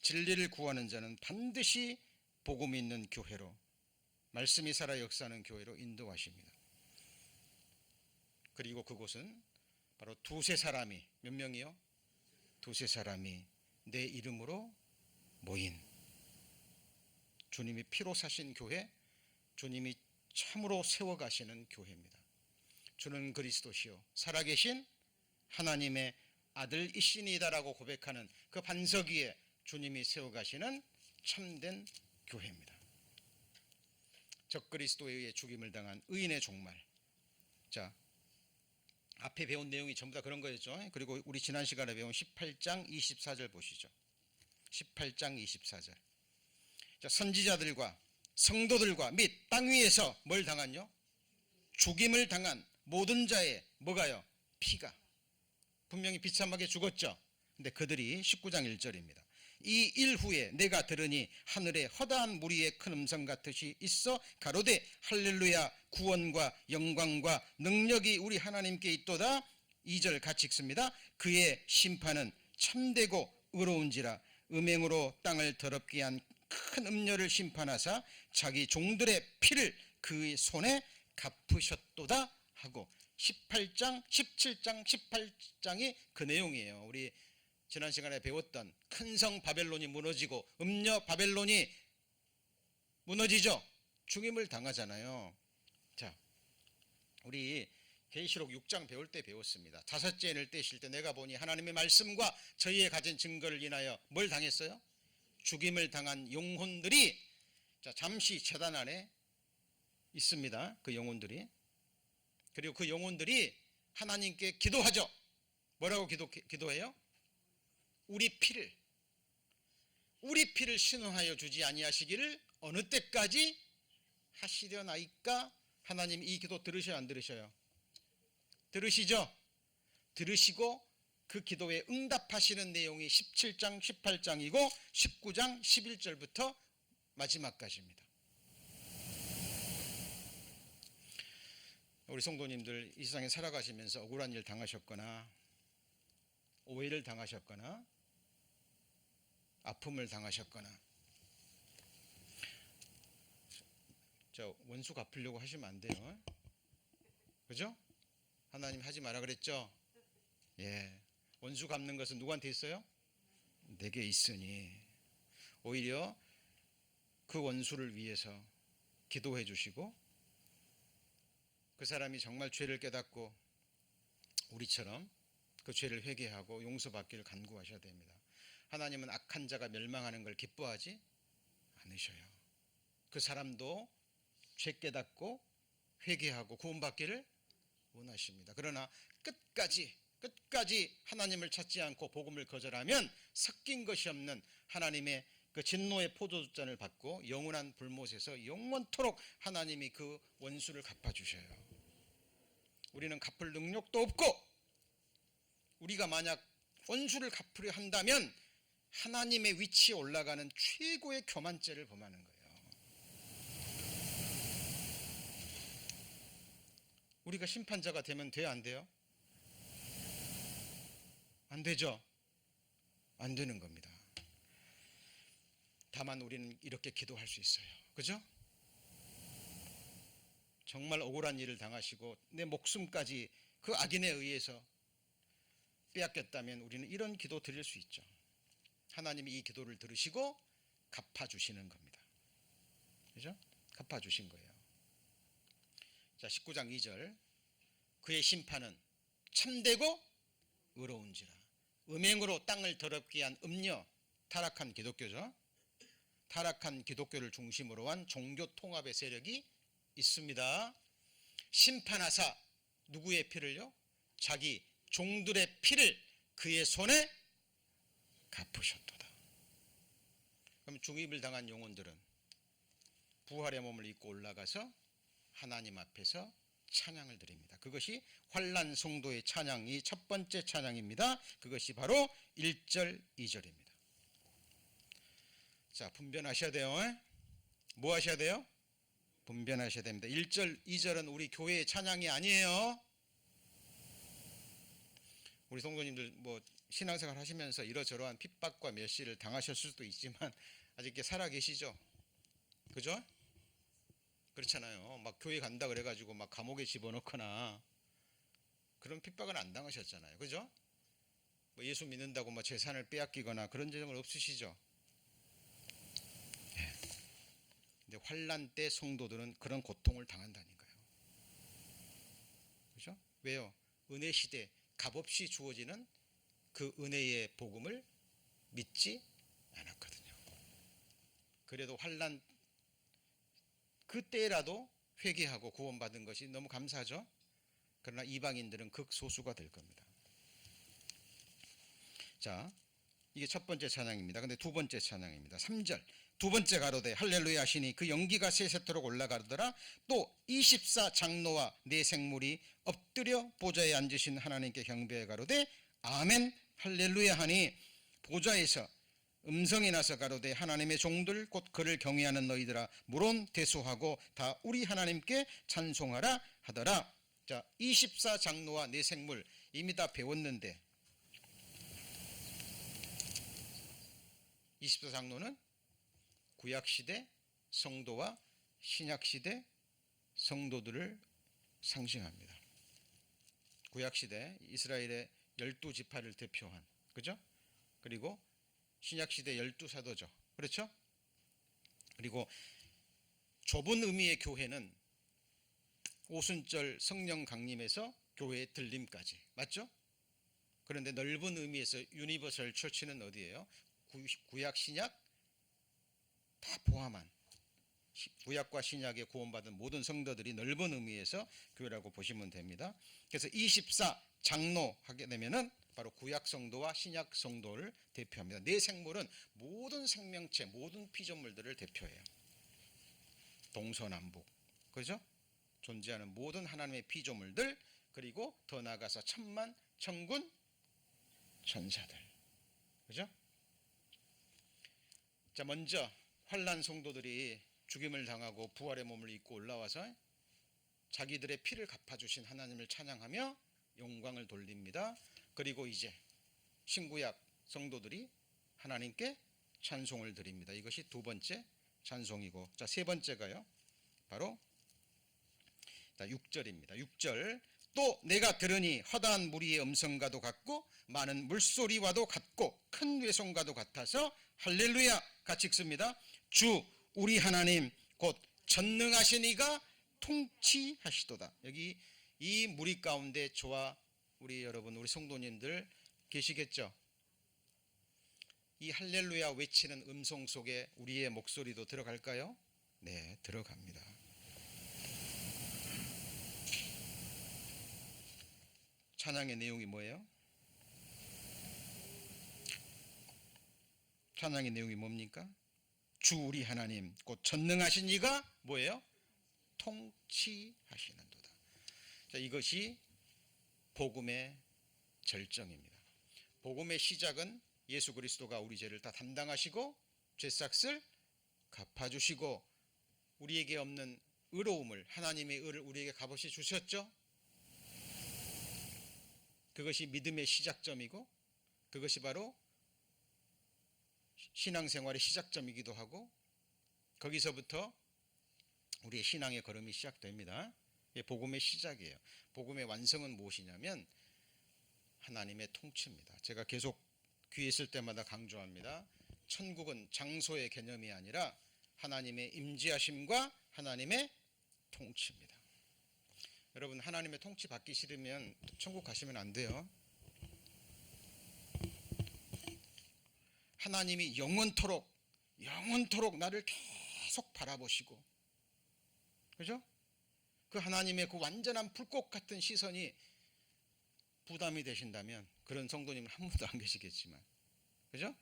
진리를 구하는 자는 반드시 복음 있는 교회로, 말씀이 살아 역사하는 교회로 인도하십니다. 그리고 그곳은 바로 두세 사람이, 몇 명이요? 두세 사람이 내 이름으로 모인, 주님이 피로 사신 교회, 주님이 참으로 세워가시는 교회입니다. 주는 그리스도시요 살아계신 하나님의 아들이시니다라고 고백하는 그 반석 위에 주님이 세워가시는 참된 교회입니다. 적그리스도에 의해 죽임을 당한 의인의 종말. 자, 앞에 배운 내용이 전부 다 그런 거였죠. 그리고 우리 지난 시간에 배운 18장 24절 보시죠. 18장 24절. 자, 선지자들과 성도들과 및 땅 위에서 뭘 당한요? 죽임을 당한 모든 자의 뭐가요? 피가 분명히 비참하게 죽었죠. 근데 그들이 19장 1절입니다. 이 일 후에 내가 들으니 하늘에 허다한 무리의 큰 음성 같으시 있어 가로되 할렐루야, 구원과 영광과 능력이 우리 하나님께 있도다. 2절 같이 읽습니다. 그의 심판은 참되고 의로운지라 음행으로 땅을 더럽게 한 큰 음녀를 심판하사 자기 종들의 피를 그의 손에 갚으셨도다 하고 18장, 17장, 18장이 그 내용이에요. 우리 지난 시간에 배웠던 큰 성 바벨론이 무너지고 음녀 바벨론이 무너지죠. 죽임을 당하잖아요. 자, 우리 계시록 6장 배울 때 배웠습니다. 다섯째 인을 떼실 때 내가 보니 하나님의 말씀과 저희의 가진 증거를 인하여 뭘 당했어요? 죽임을 당한 영혼들이 잠시 제단 안에 있습니다. 그 영혼들이. 그리고 그 영혼들이 하나님께 기도하죠. 뭐라고 기도해요? 우리 피를 신원하여 주지 아니하시기를 어느 때까지 하시려나이까. 하나님 이 기도 들으셔요, 안 들으셔요? 들으시죠? 들으시고 그 기도에 응답하시는 내용이 17장 18장이고 19장 11절부터 마지막까지입니다. 우리 성도님들 이 세상에 살아가시면서 억울한 일 당하셨거나 오해를 당하셨거나 아픔을 당하셨거나 원수 갚으려고 하시면 안 돼요. 그죠? 하나님 하지 마라 그랬죠? 예. 원수 갚는 것은 누구한테 있어요? 내게 있으니 오히려 그 원수를 위해서 기도해 주시고 그 사람이 정말 죄를 깨닫고 우리처럼 그 죄를 회개하고 용서받기를 간구하셔야 됩니다. 하나님은 악한 자가 멸망하는 걸 기뻐하지 않으셔요. 그 사람도 죄 깨닫고 회개하고 구원받기를 원하십니다. 그러나 끝까지 하나님을 찾지 않고 복음을 거절하면 섞인 것이 없는 하나님의 그 진노의 포도주잔을 받고 영원한 불못에서 영원토록 하나님이 그 원수를 갚아주셔요. 우리는 갚을 능력도 없고 우리가 만약 원수를 갚으려 한다면 하나님의 위치에 올라가는 최고의 교만죄를 범하는 거예요. 우리가 심판자가 되면 돼요, 안 돼요? 안 되죠? 안 되는 겁니다. 다만 우리는 이렇게 기도할 수 있어요. 그죠? 정말 억울한 일을 당하시고 내 목숨까지 그 악인에 의해서 빼앗겼다면 우리는 이런 기도 드릴 수 있죠. 하나님이 이 기도를 들으시고 갚아주시는 겁니다. 그죠? 갚아주신 거예요. 자, 19장 2절. 그의 심판은 참되고 의로운지라. 음행으로 땅을 더럽게 한 음녀, 타락한 기독교죠. 타락한 기독교를 중심으로 한 종교 통합의 세력이 있습니다. 심판하사 누구의 피를요? 자기 종들의 피를 그의 손에 갚으셨도다. 그럼 중입을 당한 영혼들은 부활의 몸을 입고 올라가서 하나님 앞에서 찬양을 드립니다. 그것이 환난 성도의 찬양이 첫 번째 찬양입니다. 그것이 바로 1절 2절입니다. 자, 분별하셔야 돼요. 뭐 하셔야 돼요? 분별하셔야 됩니다. 1절 2절은 우리 교회의 찬양이 아니에요. 우리 성도님들 뭐 신앙생활 하시면서 이러저러한 핍박과 멸시를 당하셨을 수도 있지만 아직 살아 계시죠? 그죠? 그렇잖아요. 막 교회 간다 그래가지고 막 감옥에 집어넣거나 그런 핍박은 안 당하셨잖아요. 그죠? 뭐 예수 믿는다고 뭐 재산을 빼앗기거나 그런 적은 없으시죠? 네. 근데 환난 때 성도들은 그런 고통을 당한다니까요. 그죠? 왜요? 은혜 시대 값없이 주어지는 그 은혜의 복음을 믿지 않았거든요. 그래도 환난 그때라도 회개하고 구원받은 것이 너무 감사하죠. 그러나 이방인들은 극소수가 될 겁니다. 자, 이게 첫 번째 찬양입니다. 근데 두 번째 찬양입니다. 3절. 두 번째 가로되 할렐루야 하시니 그 연기가 세세토록 올라가더라. 또 24 장로와 네 생물이 엎드려 보좌에 앉으신 하나님께 경배해 가로되 아멘 할렐루야 하니 보좌에서 음성이 나서 가로되 하나님의 종들 곧 그를 경외하는 너희들아 물론 대수하고 다 우리 하나님께 찬송하라 하더라. 자, 24 장로와 네 생물 이미 다 배웠는데 24 장로는 구약시대 성도와 신약시대 성도들을 상징합니다. 구약시대 이스라엘의 12지파를 대표한, 그죠? 그리고 신약시대 12사도죠. 그렇죠? 그리고 좁은 의미의 교회는 오순절 성령 강림에서 교회의 들림까지, 맞죠? 그런데 넓은 의미에서 유니버설 처치는 어디예요? 구약 신약 다 포함한 구약과 신약에 구원받은 모든 성도들이 넓은 의미에서 교회라고 보시면 됩니다. 그래서 24 장로 하게 되면은 바로 구약 성도와 신약 성도를 대표합니다. 네 생물은 모든 생명체, 모든 피조물들을 대표해요. 동서남북, 그죠? 존재하는 모든 하나님의 피조물들, 그리고 더 나아가서 천만, 천군, 천사들, 그죠? 자, 먼저 환난 성도들이 죽임을 당하고 부활의 몸을 입고 올라와서 자기들의 피를 갚아주신 하나님을 찬양하며 영광을 돌립니다. 그리고 이제 신구약 성도들이 하나님께 찬송을 드립니다. 이것이 두 번째 찬송이고, 자, 세 번째가요 바로 6절입니다. 6절. 또 내가 들으니 허다한 무리의 음성과도 같고 많은 물소리와도 같고 큰 외성과도 같아서 할렐루야 같이 읽습니다. 주 우리 하나님 곧 전능하신 이가 통치하시도다. 여기 이 무리 가운데 저와 우리 여러분, 우리 성도님들 계시겠죠? 이 할렐루야 외치는 음성 속에 우리의 목소리도 들어갈까요? 네, 들어갑니다. 찬양의 내용이 뭐예요? 찬양의 내용이 뭡니까? 주 우리 하나님 곧 전능하신 이가 뭐예요? 통치하시는도다. 자, 이것이 복음의 절정입니다. 복음의 시작은 예수 그리스도가 우리 죄를 다 담당하시고 죄삭을 갚아주시고 우리에게 없는 의로움을, 하나님의 의를 우리에게 값없이 주셨죠. 그것이 믿음의 시작점이고 그것이 바로 신앙생활의 시작점이기도 하고 거기서부터 우리의 신앙의 걸음이 시작됩니다. 이게 복음의 시작이에요. 복음의 완성은 무엇이냐면 하나님의 통치입니다. 제가 계속 귀에 있을 때마다 강조합니다. 천국은 장소의 개념이 아니라 하나님의 임재하심과 하나님의 통치입니다. 여러분, 하나님의 통치 받기 싫으면 천국 가시면 안 돼요. 하나님이 영원토록 나를 계속 바라보시고, 그죠? 그 하나님의 그 완전한 불꽃 같은 시선이 부담이 되신다면 그런 성도님은 한 분도 안 계시겠지만, 그죠?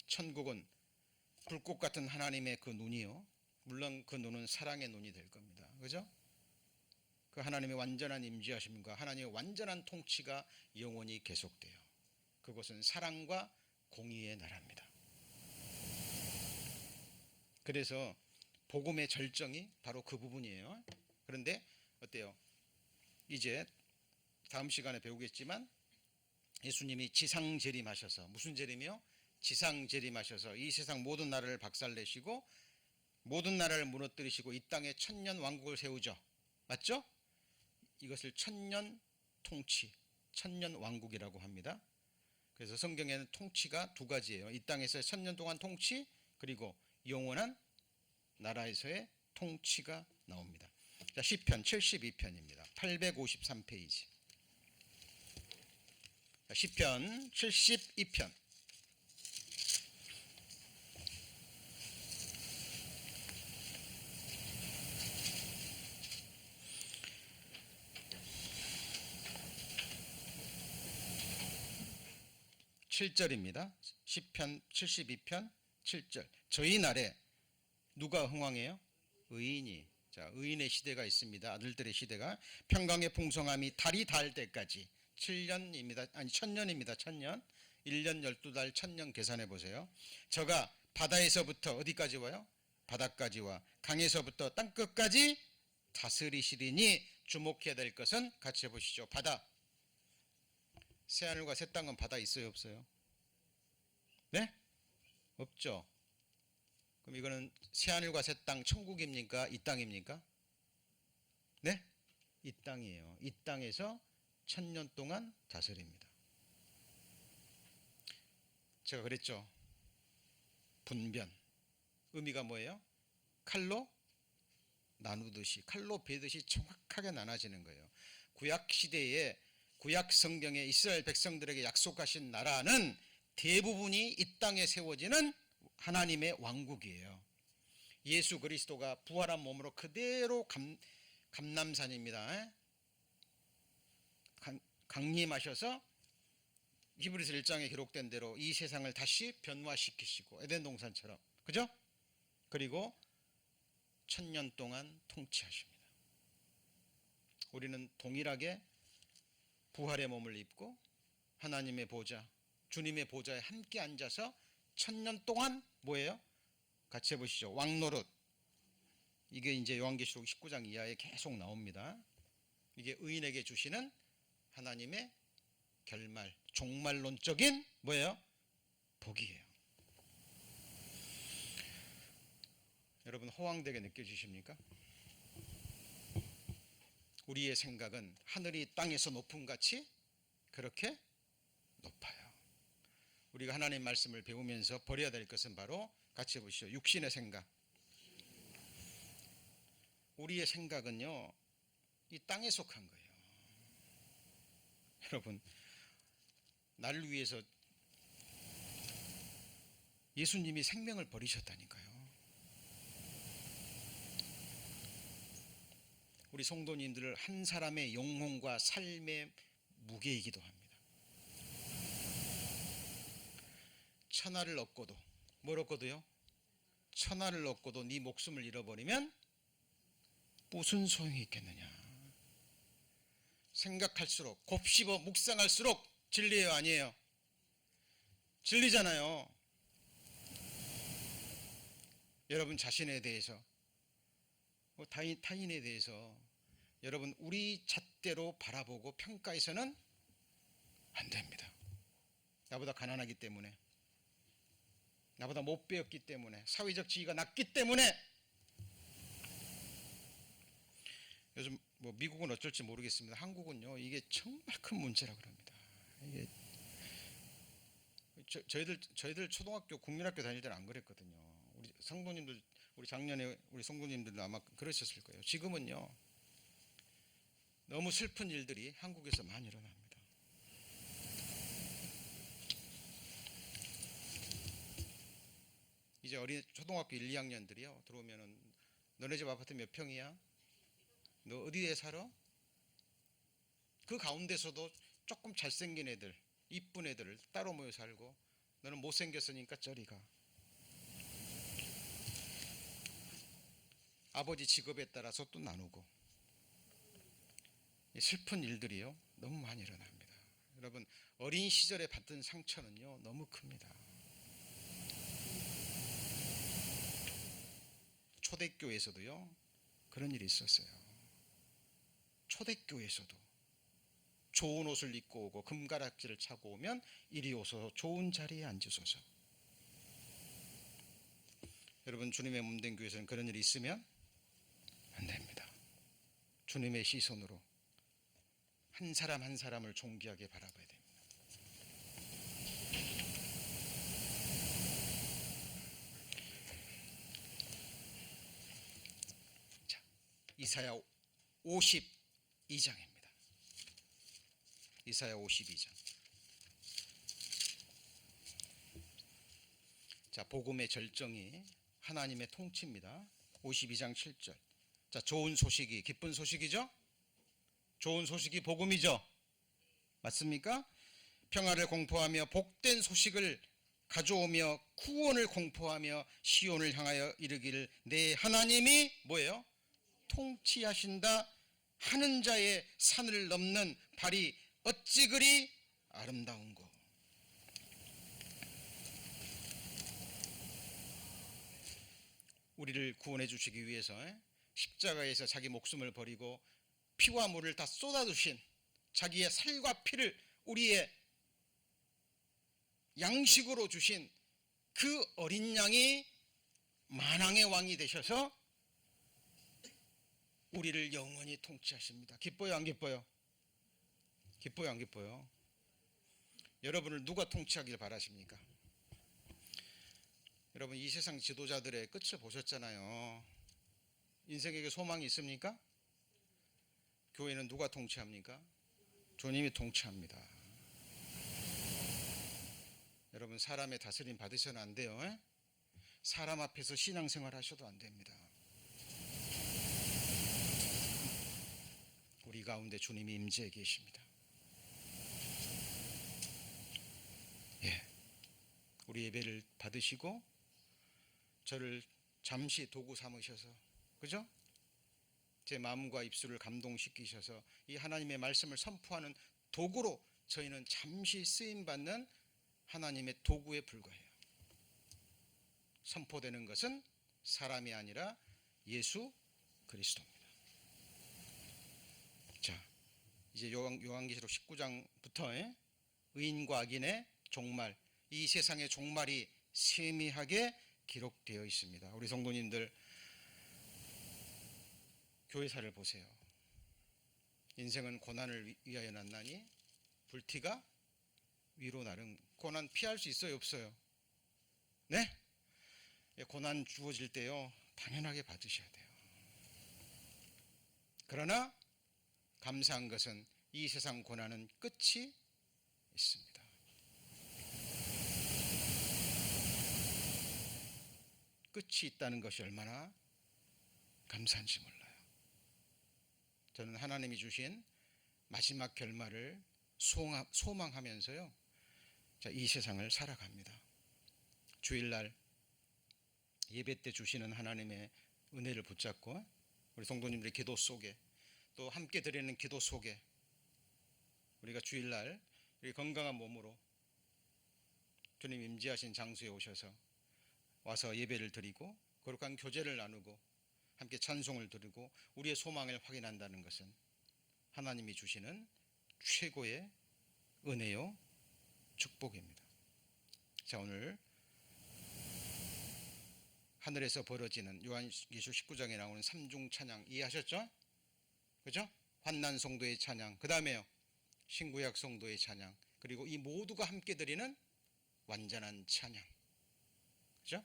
천국은 불꽃 같은 하나님의 그 눈이요, 물론 그 눈은 사랑의 눈이 될 겁니다. 그죠? 그 하나님의 완전한 임재하심과 하나님의 완전한 통치가 영원히 계속돼요. 그것은 사랑과 공의의 나라입니다. 그래서 복음의 절정이 바로 그 부분이에요. 그런데 어때요? 이제 다음 시간에 배우겠지만 예수님이 지상 재림하셔서, 무슨 재림이요? 지상 재림하셔서 이 세상 모든 나라를 박살내시고 모든 나라를 무너뜨리시고 이 땅에 천년 왕국을 세우죠. 맞죠? 이것을 천년 통치, 천년 왕국이라고 합니다. 그래서 성경에는 통치가 두 가지예요. 이 땅에서 천년 동안 통치, 그리고 영원한 나라에서의 통치가 나옵니다. 자, 시편 72편입니다. 853페이지. 시편 72편. (7절입니다) 시편 72편 7절. 저희 날에 누가 흥왕해요? 의인이. 자, 의인의 시대가 있습니다. 아들들의 시대가. 평강의 풍성함이 달이 닿을 때까지 7년입니다. 아니 1000년입니다. 1000년. 1년 12달 1000년 계산해 보세요. 저가 바다에서부터 어디까지 와요? 바다까지 와. 강에서부터 땅끝까지 다스리시리니 주목해야 될 것은 같이 해보시죠. 바다. 새하늘과 새 땅은 바다 있어요, 없어요? 네? 없죠. 그럼 이거는 새하늘과 새 땅 천국입니까? 이 땅입니까? 네? 이 땅이에요. 이 땅에서 1000년 동안 다스립니다. 제가 그랬죠. 분변. 의미가 뭐예요? 칼로 나누듯이, 칼로 베듯이 정확하게 나눠지는 거예요. 구약 시대에, 구약 성경에 이스라엘 백성들에게 약속하신 나라는 대부분이 이 땅에 세워지는 하나님의 왕국이에요. 예수 그리스도가 부활한 몸으로 그대로 감남산입니다. 강림하셔서 히브리서 1장에 기록된 대로 이 세상을 다시 변화시키시고 에덴 동산처럼, 그죠? 그리고 1000년 동안 통치하십니다. 우리는 동일하게 부활의 몸을 입고 하나님의 보좌, 주님의 보좌에 함께 앉아서 1000년 동안 뭐예요? 같이 해보시죠. 왕노릇. 이게 이제 요한계시록 19장 이하에 계속 나옵니다. 이게 의인에게 주시는 하나님의 결말, 종말론적인 뭐예요? 복이에요. 여러분, 허황되게 느껴지십니까? 우리의 생각은 하늘이 땅에서 높음 같이 그렇게 높아요. 우리가 하나님 말씀을 배우면서 버려야 될 것은 바로, 같이 해보시죠. 육신의 생각. 우리의 생각은요, 이 땅에 속한 거예요. 여러분, 나를 위해서 예수님이 생명을 버리셨다니까요. 우리 성도님들을 한 사람의 영혼과 삶의 무게이기도 합니다. 천하를 얻고도, 뭘 얻고도요? 천하를 얻고도 네 목숨을 잃어버리면 무슨 소용이 있겠느냐. 생각할수록, 곱씹어 묵상할수록 진리예요, 아니에요? 진리잖아요. 여러분 자신에 대해서, 타인에 대해서 여러분 우리 잣대로 바라보고 평가해서는 안 됩니다. 나보다 가난하기 때문에, 나보다 못 배웠기 때문에, 사회적 지위가 낮기 때문에. 요즘 뭐 미국은 어쩔지 모르겠습니다. 한국은요, 이게 정말 큰 문제라 그럽니다. 이게 저희들 초등학교 국민학교 다닐 때는 안 그랬거든요. 우리 성도님들, 우리 작년에 우리 성도님들도 아마 그러셨을 거예요. 지금은요, 너무 슬픈 일들이 한국에서 많이 일어납니다. 이제 초등학교 1, 2학년들이요 들어오면은, 너네 집 아파트 몇 평이야? 너 어디에 살아? 그 가운데서도 조금 잘생긴 애들, 이쁜 애들을 따로 모여 살고, 너는 못생겼으니까 저리 가. 아버지 직업에 따라서 또 나누고. 슬픈 일들이요 너무 많이 일어납니다. 여러분, 어린 시절에 받은 상처는요 너무 큽니다. 초대교회에서도요 그런 일이 있었어요. 초대교회에서도 좋은 옷을 입고 오고 금가락지를 차고 오면 이리 오소서, 좋은 자리에 앉으소서. 여러분, 주님의 몸된 교회에서는 그런 일이 있으면 안 됩니다. 주님의 시선으로 한 사람 한 사람을 존귀하게 바라봐야 됩니다. 자, 이사야 52장입니다. 이사야 52장. 자, 복음의 절정이 하나님의 통치입니다. 52장 7절. 자, 좋은 소식이, 기쁜 소식이죠? 좋은 소식이 복음이죠? 맞습니까? 평화를 공포하며 복된 소식을 가져오며 구원을 공포하며 시온을 향하여 이르기를, 내 하나님이 뭐예요? 통치하신다 하는 자의 산을 넘는 발이 어찌 그리 아름다운고. 우리를 구원해 주시기 위해서 십자가에서 자기 목숨을 버리고 피와 물을 다 쏟아주신, 자기의 살과 피를 우리의 양식으로 주신 그 어린 양이 만왕의 왕이 되셔서 우리를 영원히 통치하십니다. 기뻐요, 안 기뻐요? 기뻐요, 안 기뻐요? 여러분을 누가 통치하길 바라십니까? 여러분, 이 세상 지도자들의 끝을 보셨잖아요. 인생에게 소망이 있습니까? 교회는 누가 통치합니까? 주님이 통치합니다. 여러분, 사람의 다스림 받으셔는 안 돼요. 사람 앞에서 신앙생활 하셔도 안 됩니다. 우리 가운데 주님이 임재해 계십니다. 우리 예배를 받으시고 저를 잠시 도구 삼으셔서, 그죠? 제 마음과 입술을 감동시키셔서 이 하나님의 말씀을 선포하는 도구로 저희는 잠시 쓰임받는 하나님의 도구에 불과해요. 선포되는 것은 사람이 아니라 예수 그리스도입니다. 자, 이제 요한계시록 19장부터 의인과 악인의 종말, 이 세상의 종말이 세미하게 기록되어 있습니다. 우리 성도님들, 교회사를 보세요. 인생은 고난을 위하여 났나니 불티가 위로 나름. 고난 피할 수 있어요, 없어요? 네? 고난 주어질 때요 당연하게 받으셔야 돼요. 그러나 감사한 것은 이 세상 고난은 끝이 있습니다. 끝이 있다는 것이 얼마나 감사한지 몰라요. 저는 하나님이 주신 마지막 결말을 소망하면서요, 자, 이 세상을 살아갑니다. 주일날 예배 때 주시는 하나님의 은혜를 붙잡고 우리 성도님들의 기도 속에, 또 함께 드리는 기도 속에 우리가 주일날 우리 건강한 몸으로 주님 임재하신 장소에 오셔서 와서 예배를 드리고 거룩한 교제를 나누고 함께 찬송을 드리고 우리의 소망을 확인한다는 것은 하나님이 주시는 최고의 은혜요 축복입니다. 자, 오늘 하늘에서 벌어지는 요한계시록 19장에 나오는 삼중 찬양 이해하셨죠? 그죠? 환난 성도의 찬양, 그 다음에요 신구약 성도의 찬양, 그리고 이 모두가 함께 드리는 완전한 찬양. 그죠?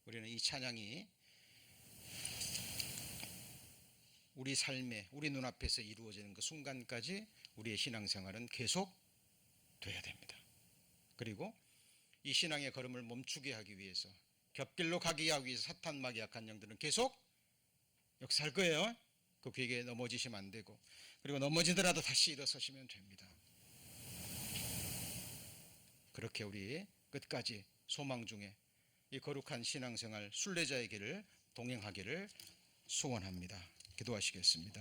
우리는 이 찬양이 우리 삶에, 우리 눈앞에서 이루어지는 그 순간까지 우리의 신앙생활은 계속 돼야 됩니다. 그리고 이 신앙의 걸음을 멈추게 하기 위해서, 곁길로 가게 하기 위해서 사탄마귀 약한 영들은 계속 역사할 거예요. 그 기회에 넘어지시면 안 되고, 그리고 넘어지더라도 다시 일어서시면 됩니다. 그렇게 우리 끝까지 소망 중에 이 거룩한 신앙생활 순례자의 길을 동행하기를 소원합니다. 기도하시겠습니다.